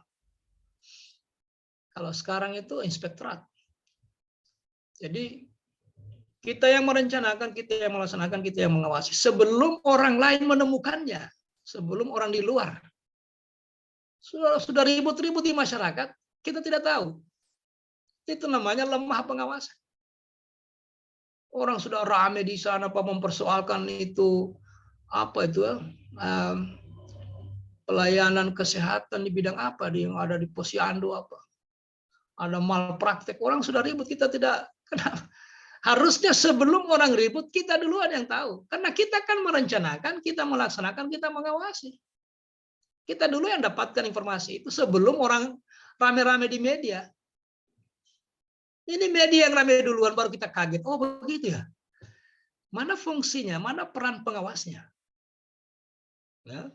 Kalau sekarang itu inspektorat. Jadi kita yang merencanakan, kita yang melaksanakan, kita yang mengawasi. Sebelum orang lain menemukannya, sebelum orang di luar. Sudah ribut-ribut di masyarakat, kita tidak tahu. Itu namanya lemah pengawasan. Orang sudah rame di sana mempersoalkan itu pelayanan kesehatan di bidang apa yang ada di Posyandu apa. Ada malpraktek, orang sudah ribut, kita tidak kenapa. Harusnya sebelum orang ribut kita duluan yang tahu. Karena kita kan merencanakan, kita melaksanakan, kita mengawasi. Kita dulu yang dapatkan informasi itu sebelum orang rame-rame di media. Ini media yang rame duluan baru kita kaget. Oh begitu ya. Mana fungsinya, mana peran pengawasnya? Ya.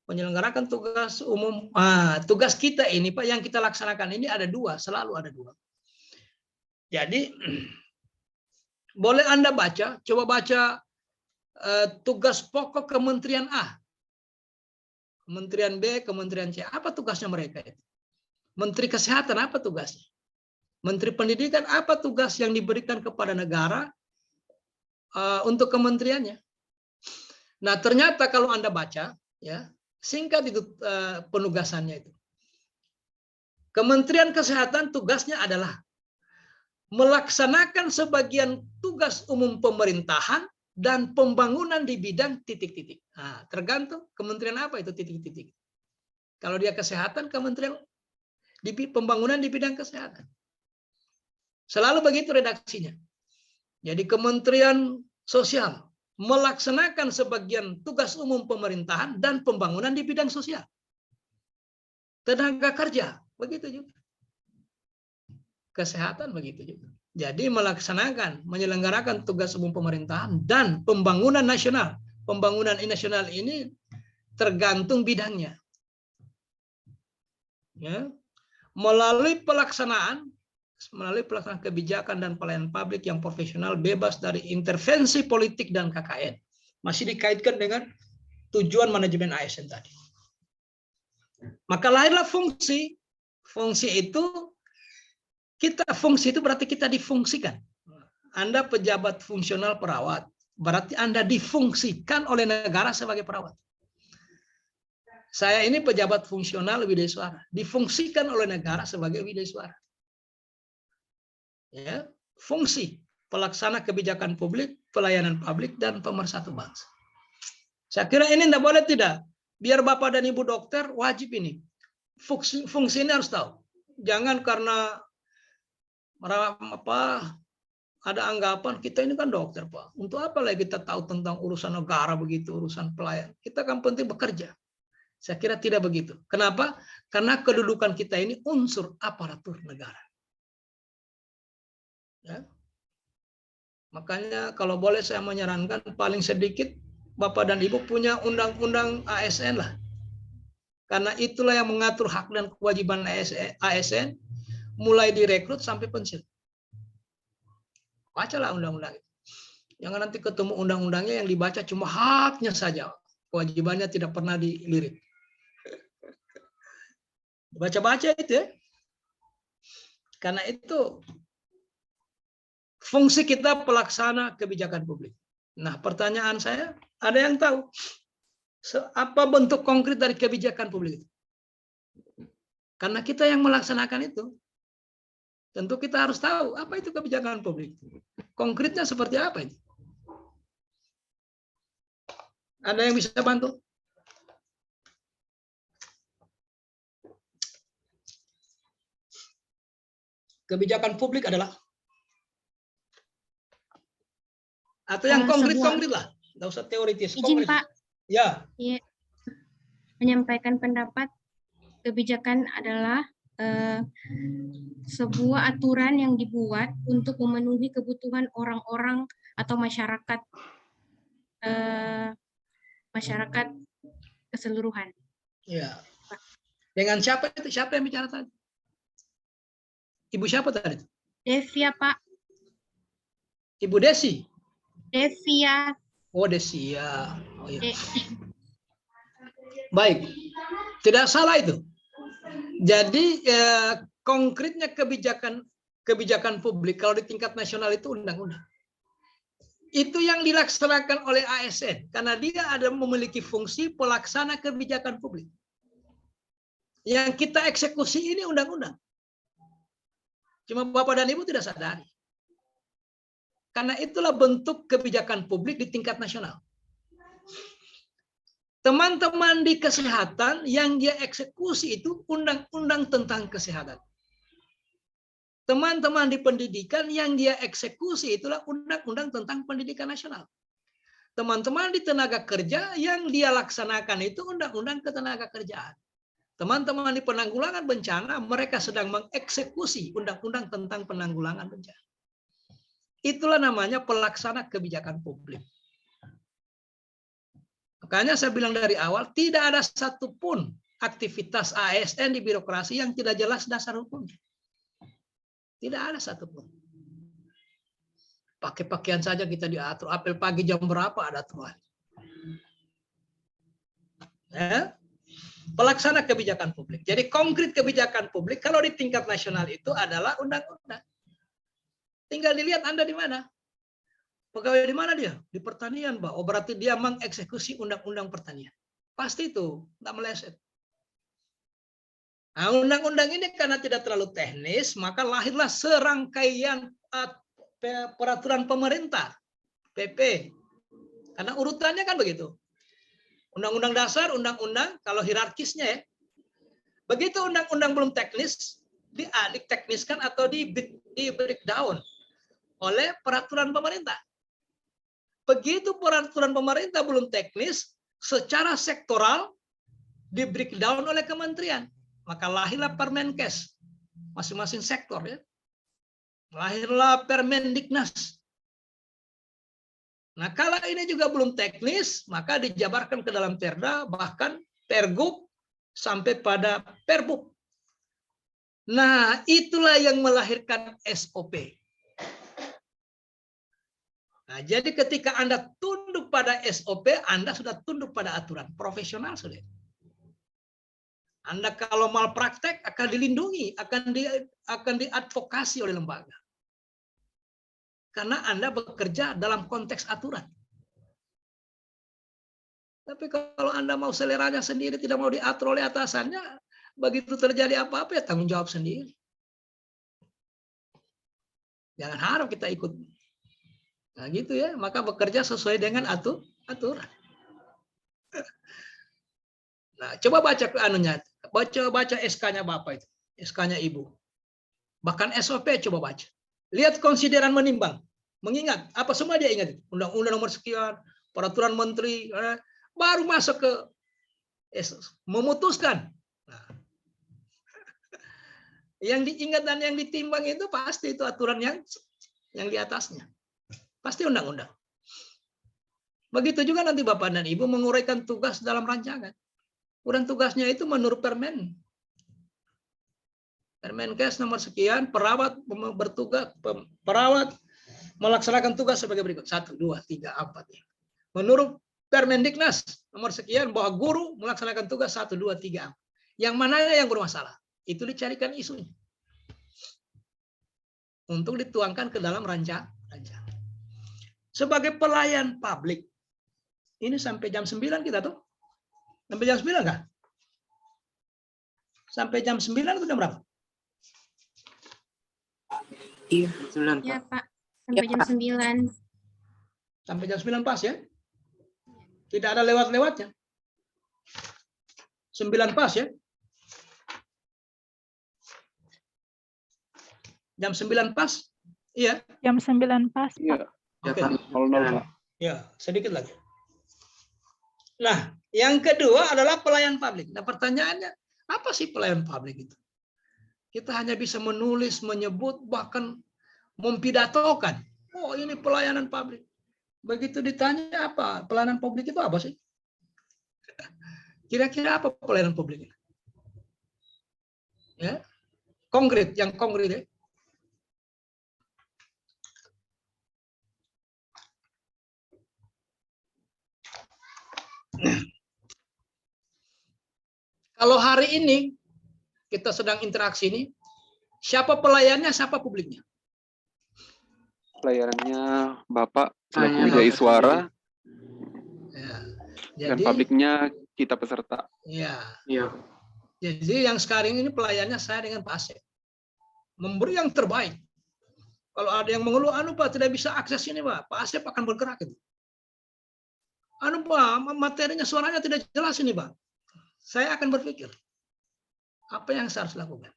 Menyelenggarakan tugas umum. Tugas kita ini Pak yang kita laksanakan ini ada dua, selalu ada dua. Jadi boleh Anda baca, coba baca tugas pokok Kementerian A. Kementerian B, Kementerian C. Apa tugasnya mereka itu? Menteri Kesehatan apa tugasnya? Menteri Pendidikan apa tugas yang diberikan kepada negara untuk kementeriannya? Nah, ternyata kalau Anda baca, ya, singkat itu penugasannya itu. Kementerian Kesehatan tugasnya adalah melaksanakan sebagian tugas umum pemerintahan dan pembangunan di bidang titik-titik. Nah, tergantung kementerian apa itu titik-titik. Kalau dia kesehatan, kementerian di pembangunan di bidang kesehatan. Selalu begitu redaksinya. Jadi Kementerian Sosial melaksanakan sebagian tugas umum pemerintahan dan pembangunan di bidang sosial. Tenaga kerja, begitu juga. Kesehatan begitu juga. Jadi melaksanakan, menyelenggarakan tugas umum pemerintahan dan pembangunan nasional. Pembangunan nasional ini tergantung bidangnya. Ya. Melalui pelaksanaan kebijakan dan pelayanan publik yang profesional, bebas dari intervensi politik dan KKN. Masih dikaitkan dengan tujuan manajemen ASN tadi. Maka lahirlah fungsi. Fungsi itu berarti kita difungsikan. Anda pejabat fungsional perawat, berarti Anda difungsikan oleh negara sebagai perawat. Saya ini pejabat fungsional widesuara, difungsikan oleh negara sebagai widesuara. Ya, fungsi pelaksana kebijakan publik, pelayanan publik, dan pemersatu bangsa. Saya kira ini tidak boleh tidak. Biar Bapak dan Ibu dokter wajib ini. Fungsi ini harus tahu. Jangan karena ada anggapan kita ini kan dokter, Pak. Untuk apa lagi kita tahu tentang urusan negara begitu, urusan pelayan. Kita kan penting bekerja. Saya kira tidak begitu. Kenapa? Karena kedudukan kita ini unsur aparatur negara. Ya. Makanya kalau boleh saya menyarankan paling sedikit Bapak dan Ibu punya undang-undang ASN lah. Karena itulah yang mengatur hak dan kewajiban ASN mulai direkrut sampai pensiun. Bacalah undang-undang itu. Jangan nanti ketemu undang-undangnya yang dibaca cuma haknya saja. Kewajibannya tidak pernah dilirik. Baca-baca itu ya. Karena itu fungsi kita pelaksana kebijakan publik. Nah, pertanyaan saya, ada yang tahu apa bentuk konkret dari kebijakan publik itu? Karena kita yang melaksanakan itu, tentu kita harus tahu apa itu kebijakan publik. Konkretnya seperti apa itu? Ada yang bisa bantu? Kebijakan publik adalah atau yang konkret-konkret lah, nggak usah teoritis. Izin konkret. Pak. Ya. Iya. Menyampaikan pendapat, kebijakan adalah sebuah aturan yang dibuat untuk memenuhi kebutuhan orang-orang atau masyarakat keseluruhan. Ya. Dengan siapa itu? Siapa yang bicara tadi? Ibu siapa tadi? Devia Pak. Ibu Desi. Devia. Oh, Desia. Oh, iya. Baik, tidak salah itu. Jadi konkretnya kebijakan publik kalau di tingkat nasional itu undang-undang. Itu yang dilaksanakan oleh ASN karena dia ada memiliki fungsi pelaksana kebijakan publik. Yang kita eksekusi ini undang-undang. Cuma Bapak dan Ibu tidak sadari. Karena itulah bentuk kebijakan publik di tingkat nasional. Teman-teman di kesehatan yang dia eksekusi itu undang-undang tentang kesehatan. Teman-teman di pendidikan yang dia eksekusi itulah undang-undang tentang pendidikan nasional. Teman-teman di tenaga kerja yang dia laksanakan itu undang-undang ketenagakerjaan. Teman-teman di penanggulangan bencana mereka sedang mengeksekusi undang-undang tentang penanggulangan bencana. Itulah namanya pelaksana kebijakan publik. Makanya saya bilang dari awal, tidak ada satupun aktivitas ASN di birokrasi yang tidak jelas dasar hukumnya. Tidak ada satupun. Pakai pakaian saja kita diatur. Apel pagi jam berapa ada aturan. Ya. Pelaksana kebijakan publik. Jadi konkret kebijakan publik kalau di tingkat nasional itu adalah undang-undang. Tinggal dilihat Anda di mana. Pegawai di mana dia? Di pertanian, Pak. Oh, berarti dia mengeksekusi undang-undang pertanian. Pasti itu, tidak meleset. Nah, undang-undang ini karena tidak terlalu teknis, maka lahirlah serangkaian peraturan pemerintah, PP. Karena urutannya kan begitu. Undang-undang dasar, undang-undang, kalau hierarkisnya ya. Begitu undang-undang belum teknis, ditekniskan atau di breakdown oleh peraturan pemerintah. Begitu peraturan pemerintah belum teknis, secara sektoral di breakdown oleh kementerian. Maka lahirlah Permenkes, masing-masing sektor ya. Lahirlah Permendiknas. Nah, kalau ini juga belum teknis, maka dijabarkan ke dalam Perda, bahkan Pergub, sampai pada Perbub. Nah, itulah yang melahirkan SOP. Nah, jadi ketika Anda tunduk pada SOP, Anda sudah tunduk pada aturan profesional sudah. Anda kalau malpraktek akan dilindungi, akan diadvokasi oleh lembaga. Karena Anda bekerja dalam konteks aturan. Tapi kalau Anda mau seleranya sendiri, tidak mau diatur oleh atasannya, begitu terjadi apa-apa ya tanggung jawab sendiri. Jangan harap kita ikut. Nah gitu ya, maka bekerja sesuai dengan aturan. Nah, coba baca ke anunya, baca SK-nya Bapak itu, SK-nya Ibu. Bahkan SOP coba baca. Lihat konsideran menimbang. Mengingat, apa semua dia ingat. Undang-undang nomor sekian, peraturan menteri, baru masuk ke memutuskan. Nah, yang diingat dan yang ditimbang itu pasti itu aturan yang di atasnya. Pasti undang-undang. Begitu juga nanti Bapak dan Ibu menguraikan tugas dalam rancangan. Uraian tugasnya itu menurut Permenkes nomor sekian, perawat bertugas, perawat melaksanakan tugas sebagai berikut. 1, 2, 3, 4. Menurut Permendiknas nomor sekian, bahwa guru melaksanakan tugas 1, 2, 3. Yang mananya yang bermasalah? Itu dicarikan isunya. Untuk dituangkan ke dalam rancangan. Sebagai pelayan publik, ini sampai jam 9 kita tuh. Sampai jam 9 nggak? Sampai jam 9 itu jam berapa? Iya, 9, Ya, Pak. Pak. Sampai jam 9. Sampai jam 9 pas ya? Tidak ada lewat-lewatnya. 9 pas ya? Jam 9 pas? Iya. Jam 9 pas. Iya, Ya, Oke. Pak. 00, Pak. Ya, sedikit lagi. Nah, yang kedua adalah pelayan publik. Nah, pertanyaannya, apa sih pelayan publik itu? Kita hanya bisa menulis, menyebut, bahkan mempidatokan. Oh, ini pelayanan publik. Begitu ditanya apa? Pelayanan publik itu apa sih? Kira-kira apa pelayanan publik? Ya, konkret, yang konkret ya. Kalau hari ini kita sedang interaksi ini, siapa pelayannya, siapa publiknya? Pelayanannya Bapak selaku Pelayannya Widya Bapak Iswara, Ya, dan jadi, publiknya kita peserta. ya, Iya. jadi yang sekarang ini pelayannya saya dengan Pak Asep. Memberi yang terbaik. Kalau ada yang mengeluh, Pak tidak bisa akses ini Pak, Pak Asep akan bergerak itu. Pak, materinya suaranya tidak jelas ini Pak. Saya akan berpikir, apa yang saya harus lakukan?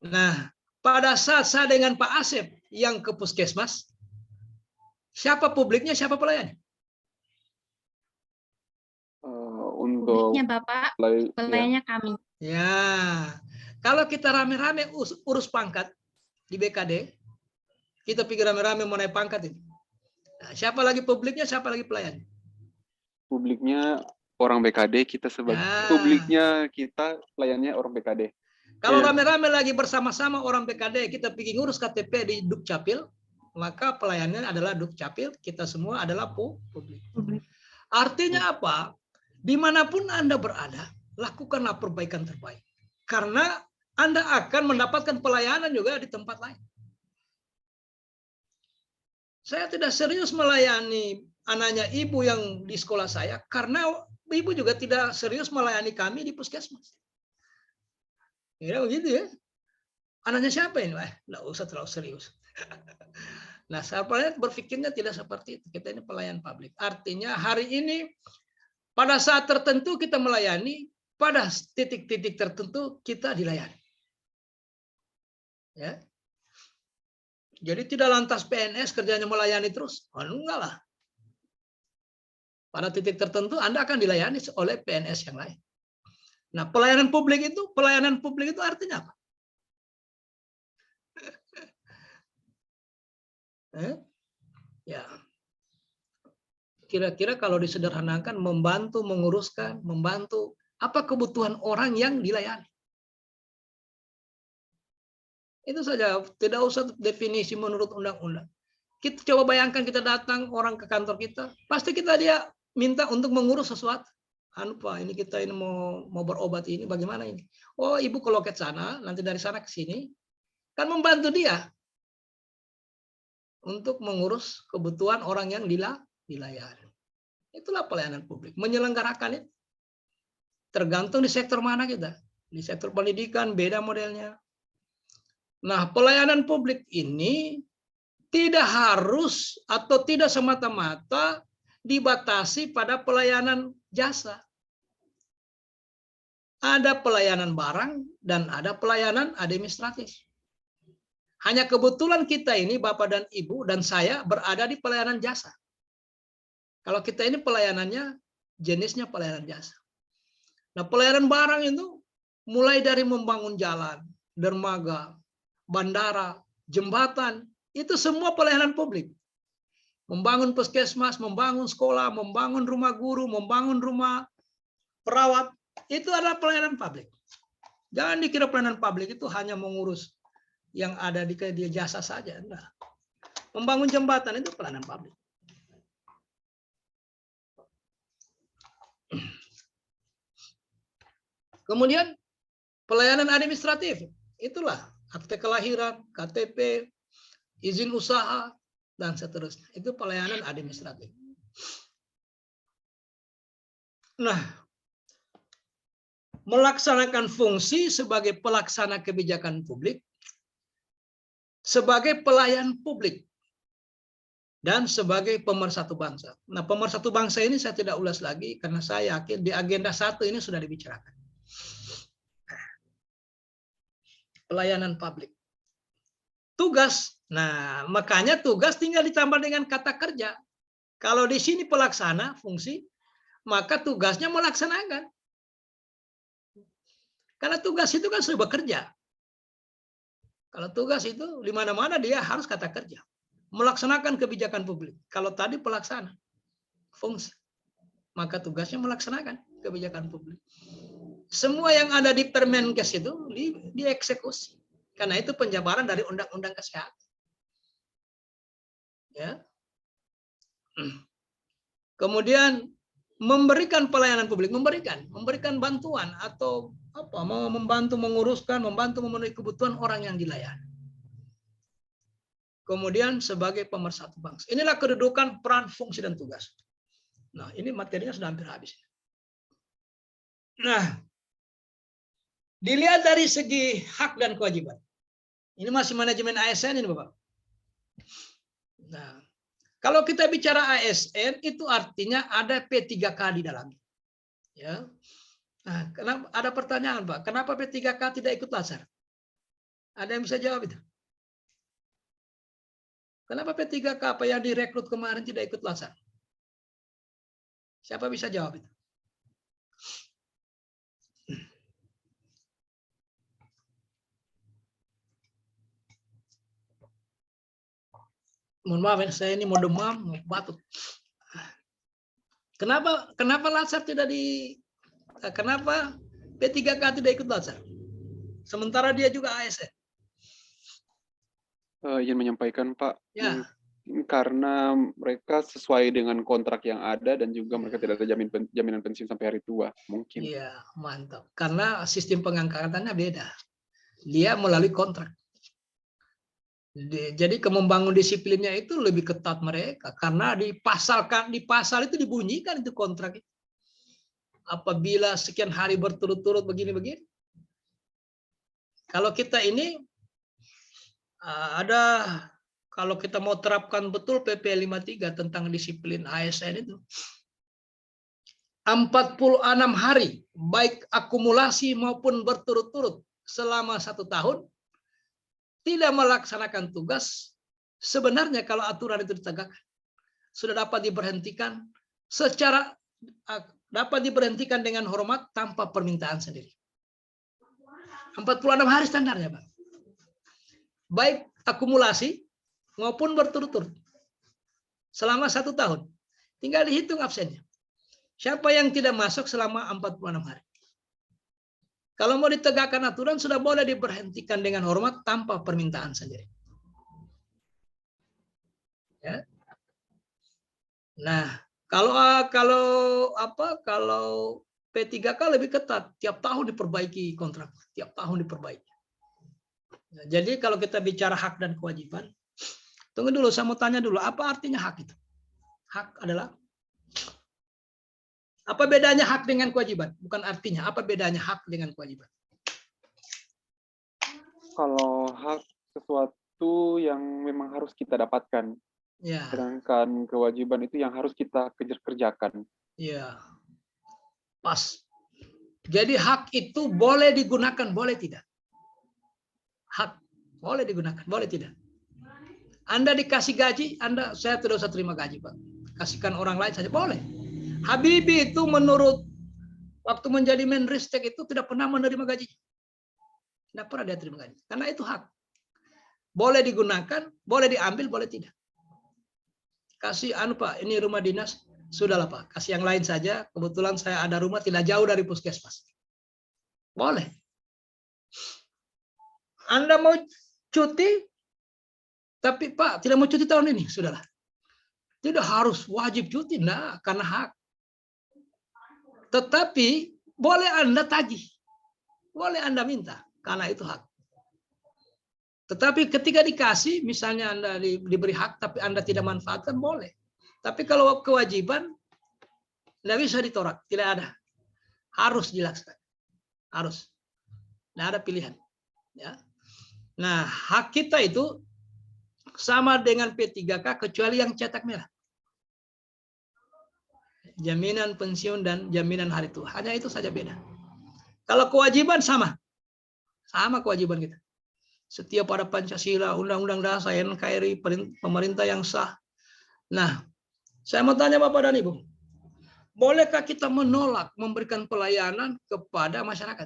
Nah, pada saat saya dengan Pak Asep yang ke puskesmas, siapa publiknya, siapa pelayannya? Untuk Publiknya Bapak, ya, pelayannya kami. Ya, kalau kita rame-rame urus pangkat di BKD, kita pikir rame-rame mau naik pangkat ini. Nah, siapa lagi publiknya, siapa lagi pelayannya? publiknya orang BKD, kita sebagai Ya. publiknya, kita pelayannya orang BKD. Kalau Ya. rame-rame lagi bersama-sama orang BKD, kita pergi ngurus KTP di Dukcapil, maka pelayannya adalah Dukcapil, kita semua adalah publik. Artinya apa? Dimanapun Anda berada, lakukanlah perbaikan terbaik. Karena Anda akan mendapatkan pelayanan juga di tempat lain. Saya tidak serius melayani anaknya ibu yang di sekolah saya, karena ibu juga tidak serius melayani kami di puskesmas. Ya begitu ya. Anaknya siapa ini? Nggak usah terlalu serius. Nah, saya berpikirnya tidak seperti itu. Kita ini pelayan publik. Artinya hari ini pada saat tertentu kita melayani, pada titik-titik tertentu kita dilayani. Ya. Jadi tidak lantas PNS kerjanya melayani terus. Enggak lah. Pada titik tertentu Anda akan dilayani oleh PNS yang lain. Nah, pelayanan publik itu artinya apa? Ya, kira-kira kalau disederhanakan membantu menguruskan, membantu apa kebutuhan orang yang dilayani. Itu saja, tidak usah definisi menurut undang-undang. Kita coba bayangkan kita datang orang ke kantor kita, pasti dia minta untuk mengurus sesuatu. Pak, ini kita ini mau berobat ini, bagaimana ini? Oh, ibu ke loket sana, nanti dari sana ke sini, kan membantu dia untuk mengurus kebutuhan orang yang dilayani. Itulah pelayanan publik. Menyelenggarakan itu. Tergantung di sektor mana kita. Di sektor pendidikan beda modelnya. Nah, pelayanan publik ini tidak harus atau tidak semata-mata dibatasi pada pelayanan jasa. Ada pelayanan barang dan ada pelayanan administratif. Hanya kebetulan kita ini, Bapak dan Ibu dan saya berada di pelayanan jasa. Kalau kita ini pelayanannya, jenisnya pelayanan jasa. Nah, pelayanan barang itu mulai dari membangun jalan, dermaga, bandara, jembatan, itu semua pelayanan publik. Membangun puskesmas, membangun sekolah, membangun rumah guru, membangun rumah perawat, itu adalah pelayanan publik. Jangan dikira pelayanan publik itu hanya mengurus yang ada di jasa saja. Enggak. Membangun jembatan itu pelayanan publik. Kemudian pelayanan administratif, itulah akte kelahiran, KTP, izin usaha, dan seterusnya. Itu pelayanan administratif. Nah, melaksanakan fungsi sebagai pelaksana kebijakan publik, sebagai pelayan publik, dan sebagai pemersatu bangsa. Nah, pemersatu bangsa ini saya tidak ulas lagi, karena saya yakin di agenda 1 ini sudah dibicarakan. Pelayanan publik. Tugas, nah makanya tugas tinggal ditambah dengan kata kerja. Kalau di sini pelaksana fungsi, maka tugasnya melaksanakan. Karena tugas itu kan sudah bekerja. Kalau tugas itu di mana-mana dia harus kata kerja. Melaksanakan kebijakan publik. Kalau tadi pelaksana fungsi, maka tugasnya melaksanakan kebijakan publik. Semua yang ada di Permenkes itu dieksekusi. Karena itu penjabaran dari Undang-Undang Kesehatan. Ya. Kemudian memberikan pelayanan publik, memberikan bantuan atau apa, mau membantu menguruskan, membantu memenuhi kebutuhan orang yang dilayani. Kemudian sebagai pemersatu bangsa. Inilah kedudukan, peran, fungsi, dan tugas. Nah, ini materinya sudah hampir habis. Nah, dilihat dari segi hak dan kewajiban. Ini masih manajemen ASN ini, Bapak. Nah, kalau kita bicara ASN, itu artinya ada P3K di dalamnya. Ya. Nah, kenapa ada pertanyaan, Pak? Kenapa P3K tidak ikut Latsar? Ada yang bisa jawab itu? Kenapa P3K apa yang direkrut kemarin tidak ikut Latsar? Siapa bisa jawab itu? Mohon maaf, saya ini mau demam, mau batuk. Kenapa Latsar tidak kenapa P3K tidak ikut Latsar? Sementara dia juga ASN. Izin menyampaikan, Pak. Ya. Karena mereka sesuai dengan kontrak yang ada dan juga mereka tidak ada jaminan pensiun sampai hari tua, mungkin. Iya, mantap. Karena sistem pengangkatannya beda. Dia melalui kontrak. Jadi membangun disiplinnya itu lebih ketat mereka karena di pasal itu dibunyikan itu kontrak itu. Apabila sekian hari berturut-turut begini-begini. Kalau kita ini Ada, kalau kita mau terapkan betul PP 53 tentang disiplin ASN itu, 46 hari, baik akumulasi maupun berturut-turut selama 1 tahun, tidak melaksanakan tugas, sebenarnya kalau aturan itu ditegakkan, sudah dapat diberhentikan secara dengan hormat tanpa permintaan sendiri. 46 hari standarnya, Pak. Baik akumulasi maupun berturut-turut selama 1 tahun. Tinggal dihitung absennya. Siapa yang tidak masuk selama 46 hari. Kalau mau ditegakkan aturan, sudah boleh diberhentikan dengan hormat tanpa permintaan sendiri. Ya. Nah, kalau P3K lebih ketat, tiap tahun diperbaiki kontrak, tiap tahun diperbaiki. Nah, jadi kalau kita bicara hak dan kewajiban, tunggu dulu, saya mau tanya dulu, apa artinya hak itu? Hak adalah, apa bedanya hak dengan kewajiban? Bukan artinya, apa bedanya hak dengan kewajiban? Kalau hak sesuatu yang memang harus kita dapatkan, Ya, sedangkan kewajiban itu yang harus kita kerjakan. ya, pas. Jadi hak itu boleh digunakan, boleh tidak? Hak boleh digunakan, boleh tidak? Anda dikasih gaji, saya tidak usah terima gaji, Pak. Kasihkan orang lain saja, boleh. Habibie itu menurut waktu menjadi Menristek itu tidak pernah menerima gaji. Tidak pernah dia terima gaji. Karena itu hak. Boleh digunakan, boleh diambil, boleh tidak. Kasih Pak, ini rumah dinas, sudahlah Pak, kasih yang lain saja. Kebetulan saya ada rumah tidak jauh dari puskesmas. Boleh. Anda mau cuti, tapi Pak tidak mau cuti tahun ini, sudahlah. Tidak harus wajib cuti, nah, karena hak. Tetapi boleh Anda tagih, boleh Anda minta, karena itu hak. Tetapi ketika dikasih, misalnya Anda diberi hak, tapi Anda tidak manfaatkan, boleh. Tapi kalau kewajiban, tidak bisa ditolak, tidak ada. Harus dilaksanakan, harus. Tidak ada pilihan. Ya. Nah, hak kita itu sama dengan P3K, kecuali yang cetak merah. Jaminan pensiun dan jaminan hari tua. Hanya itu saja beda. Kalau kewajiban sama. Sama kewajiban kita. Setia pada Pancasila, Undang-Undang Dasar, NKRI, pemerintah yang sah. Nah, saya mau tanya Bapak dan Ibu. Bolehkah kita menolak memberikan pelayanan kepada masyarakat?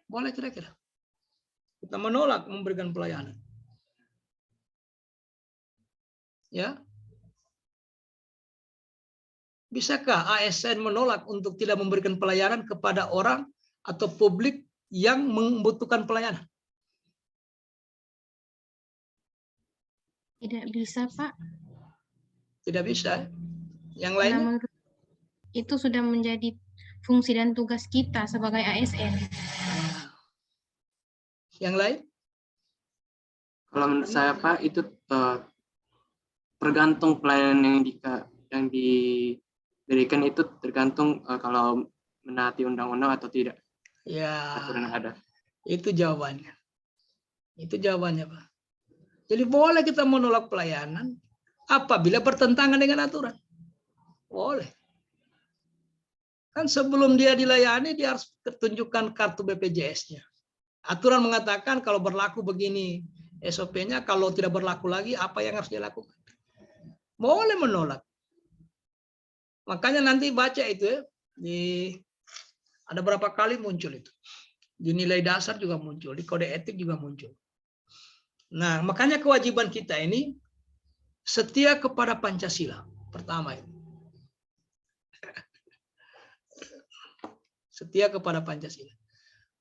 Boleh kira-kira? Kita menolak memberikan pelayanan. Ya. Bisakah ASN menolak untuk tidak memberikan pelayanan kepada orang atau publik yang membutuhkan pelayanan? Tidak bisa, Pak. Tidak bisa. Yang Karena lainnya? menurut itu sudah menjadi fungsi dan tugas kita sebagai ASN. Yang lain? Kalau menurut saya Pak, itu tergantung pelayanan yang diberikan itu tergantung kalau menaati undang-undang atau tidak. Ya, Aturan yang ada. itu jawabannya. Itu jawabannya, Pak. Jadi boleh kita menolak pelayanan apabila bertentangan dengan aturan. Boleh. Kan sebelum dia dilayani, dia harus tunjukkan kartu BPJS-nya. Aturan mengatakan kalau berlaku begini SOP-nya, kalau tidak berlaku lagi, apa yang harus dilakukan? Boleh menolak. Makanya nanti baca itu ya, ada berapa kali muncul itu. Di nilai dasar juga muncul, di kode etik juga muncul. Nah, makanya kewajiban kita ini setia kepada Pancasila. Pertama itu. Setia kepada Pancasila.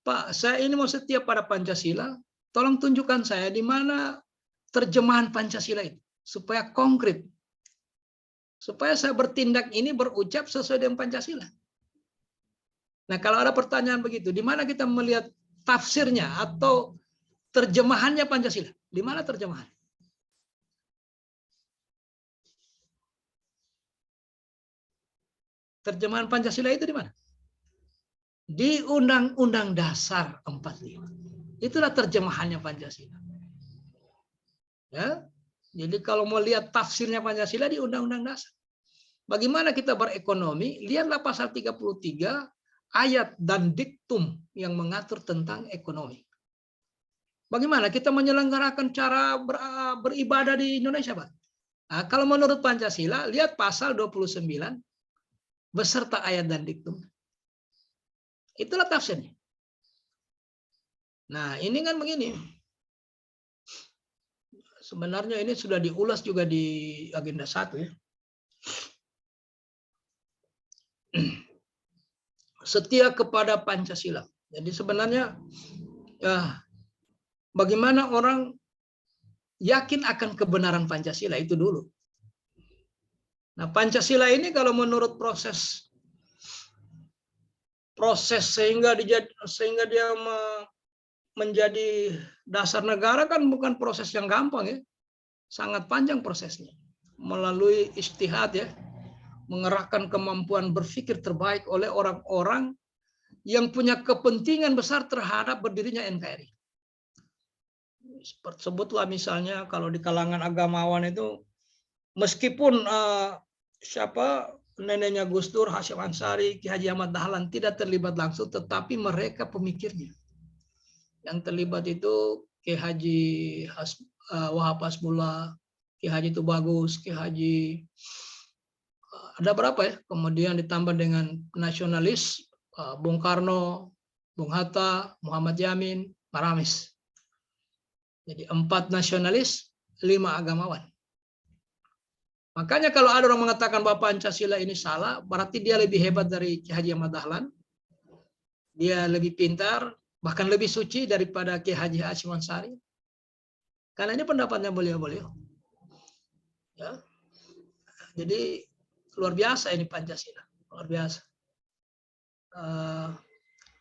Pak, saya ini mau setia pada Pancasila, tolong tunjukkan saya di mana terjemahan Pancasila itu. Supaya konkret. Supaya saya bertindak ini berucap sesuai dengan Pancasila. Nah, kalau ada pertanyaan begitu, di mana kita melihat tafsirnya atau terjemahannya Pancasila? Di mana terjemahan? Terjemahan Pancasila itu di mana? Di Undang-Undang Dasar 45. Itulah terjemahannya Pancasila. Ya. Jadi kalau mau lihat tafsirnya Pancasila di Undang-Undang Dasar. Bagaimana kita berekonomi? Lihatlah pasal 33 ayat dan diktum yang mengatur tentang ekonomi. Bagaimana kita menyelenggarakan cara beribadah di Indonesia, Pak? Nah, kalau menurut Pancasila, lihat pasal 29 beserta ayat dan diktum. Itulah tafsirnya. Nah, ini kan begini. Sebenarnya ini sudah diulas juga di agenda 1 ya. Setia kepada Pancasila. Jadi sebenarnya ya, bagaimana orang yakin akan kebenaran Pancasila itu dulu. Nah, Pancasila ini kalau menurut proses sehingga dia menjadi dasar negara kan bukan proses yang gampang ya. Sangat panjang prosesnya. Melalui ijtihad ya, mengerahkan kemampuan berpikir terbaik oleh orang-orang yang punya kepentingan besar terhadap berdirinya NKRI. Sebutlah misalnya kalau di kalangan agamawan itu, meskipun neneknya Gus Dur, Hasyim Ansari, Ki Haji Ahmad Dahlan tidak terlibat langsung, tetapi mereka pemikirnya. Yang terlibat itu Ki Haji Wahab Hasbullah, Ki Haji Tubagus, Ki Haji ada berapa ya? Kemudian ditambah dengan nasionalis Bung Karno, Bung Hatta, Muhammad Yamin, Maramis. Jadi 4 nasionalis, 5 agamawan. Makanya kalau ada orang mengatakan bahwa Pancasila ini salah, berarti dia lebih hebat dari Ki Haji Ahmad Dahlan. Dia lebih pintar, bahkan lebih suci daripada Ki Haji Hasyim Ansari. Karena ini pendapatnya beliau-beliau. Ya. Jadi luar biasa ini Pancasila, luar biasa.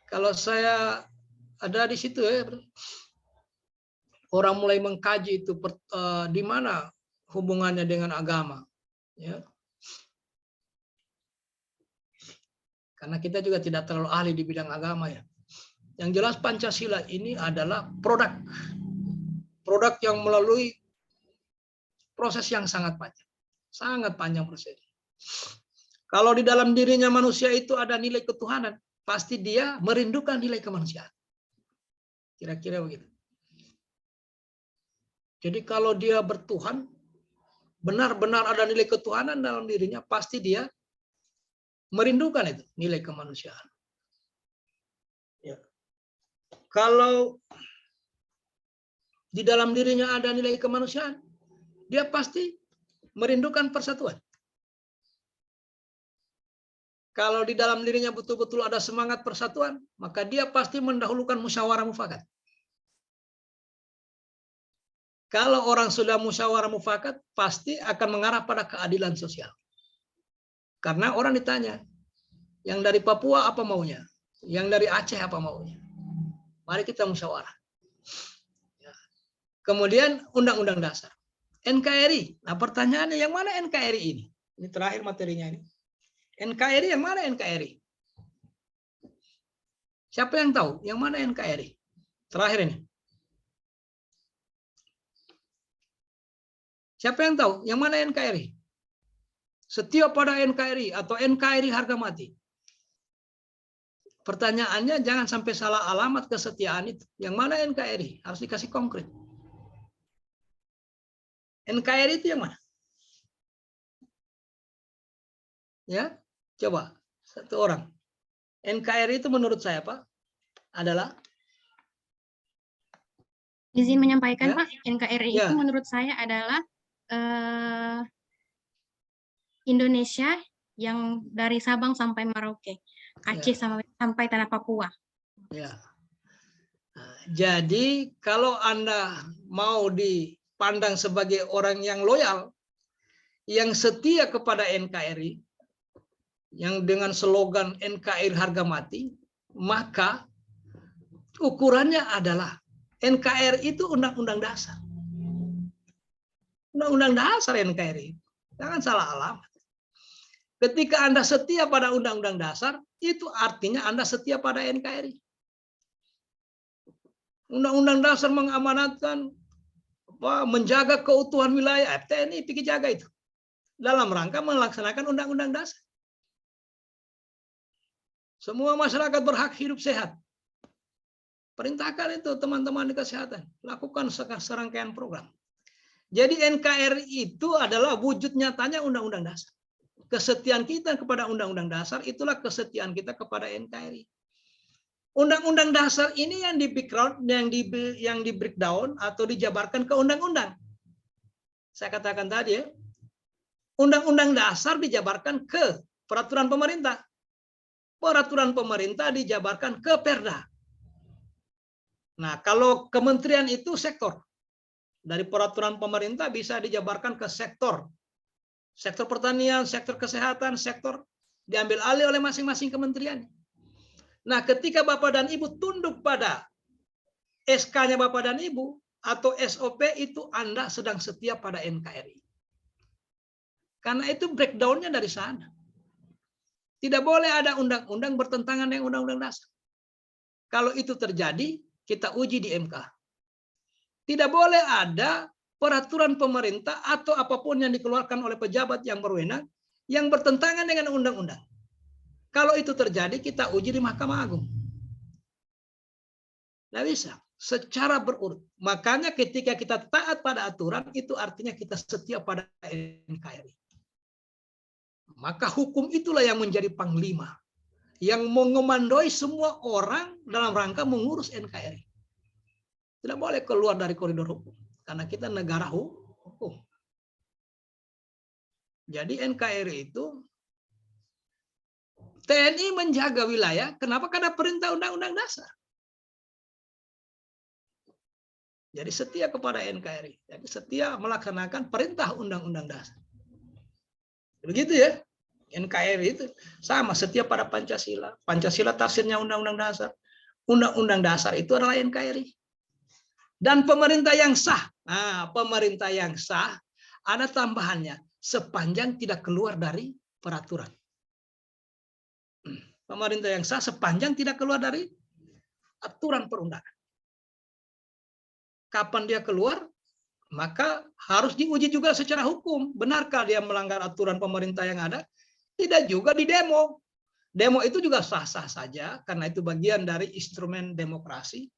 Kalau saya ada di situ ya, orang mulai mengkaji itu di mana hubungannya dengan agama, ya. Karena kita juga tidak terlalu ahli di bidang agama ya. Yang jelas Pancasila ini adalah produk yang melalui proses yang sangat panjang proses. Kalau di dalam dirinya manusia itu ada nilai ketuhanan, pasti dia merindukan nilai kemanusiaan. Kira-kira begitu. Jadi kalau dia bertuhan, benar-benar ada nilai ketuhanan dalam dirinya, pasti dia merindukan itu, nilai kemanusiaan. Ya. Kalau di dalam dirinya ada nilai kemanusiaan, dia pasti merindukan persatuan. Kalau di dalam dirinya betul-betul ada semangat persatuan, maka dia pasti mendahulukan musyawarah mufakat. Kalau orang sudah musyawarah mufakat, pasti akan mengarah pada keadilan sosial. Karena orang ditanya, yang dari Papua apa maunya? Yang dari Aceh apa maunya? Mari kita musyawarah. Kemudian Undang-Undang Dasar. NKRI. Nah pertanyaannya, yang mana NKRI ini? Ini terakhir materinya ini. NKRI yang mana NKRI? Siapa yang tahu yang mana NKRI? Terakhir ini. Siapa yang tahu yang mana NKRI? Setia pada NKRI atau NKRI harga mati? Pertanyaannya jangan sampai salah alamat kesetiaan itu. Yang mana NKRI? Harus dikasih konkret. NKRI itu yang mana? Ya, coba satu orang. NKRI itu menurut saya Pak adalah Izin menyampaikan Ya. Pak, NKRI Ya. itu menurut saya adalah Indonesia yang dari Sabang sampai Merauke, Aceh sampai tanah Papua. ya. Nah, jadi kalau Anda mau dipandang sebagai orang yang loyal, yang setia kepada NKRI, yang dengan slogan NKRI harga mati, maka ukurannya adalah NKRI itu Undang-Undang Dasar. Undang-Undang Dasar NKRI. Jangan salah alamat. Ketika Anda setia pada Undang-Undang Dasar, itu artinya Anda setia pada NKRI. Undang-Undang Dasar mengamanatkan menjaga keutuhan wilayah, TNI pergi jaga itu dalam rangka melaksanakan undang-undang dasar. Semua masyarakat berhak hidup sehat. Perintahkan itu teman-teman di kesehatan, lakukan serangkaian program. Jadi NKRI itu adalah wujud nyatanya undang-undang dasar. Kesetiaan kita kepada undang-undang dasar itulah kesetiaan kita kepada NKRI. Undang-undang dasar ini yang di background, yang di breakdown atau dijabarkan ke undang-undang. Saya katakan tadi ya, undang-undang dasar dijabarkan ke peraturan pemerintah. Peraturan pemerintah dijabarkan ke Perda. Nah, kalau kementerian itu sektor. Dari peraturan pemerintah bisa dijabarkan ke sektor. Sektor pertanian, sektor kesehatan, sektor diambil alih oleh masing-masing kementerian. Nah, ketika Bapak dan Ibu tunduk pada SK-nya Bapak dan Ibu atau SOP itu Anda sedang setia pada NKRI. Karena itu breakdown-nya dari sana. Tidak boleh ada undang-undang bertentangan dengan undang-undang dasar. Kalau itu terjadi, kita uji di MK. Tidak boleh ada peraturan pemerintah atau apapun yang dikeluarkan oleh pejabat yang berwenang yang bertentangan dengan undang-undang. Kalau itu terjadi, kita uji di Mahkamah Agung. Tidak bisa. Secara berurut. Makanya ketika kita taat pada aturan, itu artinya kita setia pada NKRI. Maka hukum itulah yang menjadi panglima. Yang mengomandoi semua orang dalam rangka mengurus NKRI. Tidak boleh keluar dari koridor hukum. Karena kita negara hukum. Jadi NKRI itu TNI menjaga wilayah, kenapa? Karena perintah undang-undang dasar. Jadi setia kepada NKRI. Jadi setia melaksanakan perintah undang-undang dasar. Begitu ya. NKRI itu sama setia pada Pancasila. Pancasila tafsirnya undang-undang dasar. Undang-undang dasar itu adalah NKRI. Dan pemerintah yang sah. Nah, pemerintah yang sah ada tambahannya. Sepanjang tidak keluar dari peraturan. Pemerintah yang sah sepanjang tidak keluar dari aturan perundangan. Kapan dia keluar, maka harus diuji juga secara hukum. Benarkah dia melanggar aturan pemerintah yang ada? Tidak juga di demo. Demo itu juga sah-sah saja, karena itu bagian dari instrumen demokrasi.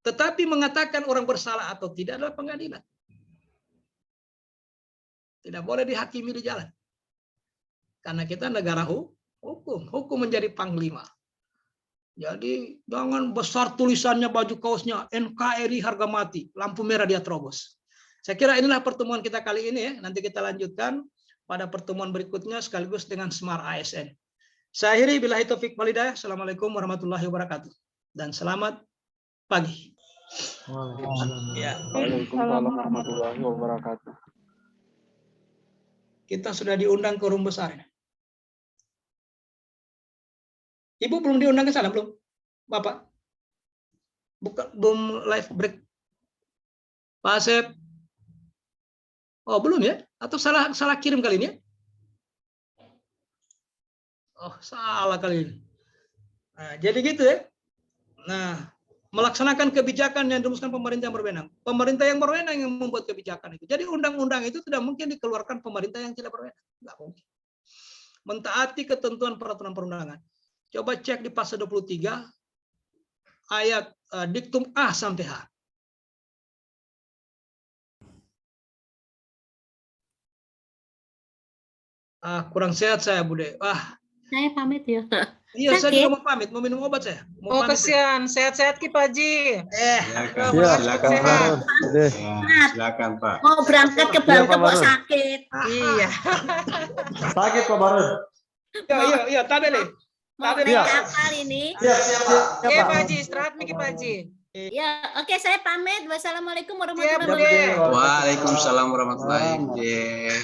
Tetapi mengatakan orang bersalah atau tidak adalah pengadilan. Tidak boleh dihakimi di jalan. Karena kita negara hukum. Hukum menjadi panglima. Jadi jangan besar tulisannya baju kaosnya NKRI harga mati, lampu merah dia terobos. Saya kira inilah pertemuan kita kali ini ya. Nanti kita lanjutkan pada pertemuan berikutnya sekaligus dengan Smart ASN. Saya akhiri billahi taufik wal hidayah. Assalamualaikum warahmatullahi wabarakatuh. Dan selamat pagi. Waalaikumsalam warahmatullahi wabarakatuh. Kita sudah diundang ke room besar. Ibu belum diundang ke sana, belum? Bapak? Bukan, belum live break. Pak Asep? Oh, belum ya? Atau salah kirim kali ini ya? Oh, salah kali ini. Nah, jadi gitu ya. Nah, melaksanakan kebijakan yang dirumuskan pemerintah yang berwenang. Pemerintah yang berwenang yang membuat kebijakan itu. Jadi undang-undang itu tidak mungkin dikeluarkan pemerintah yang tidak berwenang. Tidak mungkin. Mentaati ketentuan peraturan perundangan. Coba cek di pasal 23 ayat diktum A sampai H. Kurang sehat saya, Bude. Saya pamit ya. Iya, saya juga mau pamit, mau minum obat saya. Mau pamit, kesian, sehat-sehat Ki Pak Haji. Silakan, silakan Pak. Mau berangkat ke Bangka kok sakit. Iya. Sakit Pak Barun. Iya, tadi nih. Mau kapal ini. Iya Pak Haji, istirahat nih Ki Pak Haji. Ya, oke saya pamit. Wassalamualaikum warahmatullahi wabarakatuh. Waalaikumsalam warahmatullahi wabarakatuh.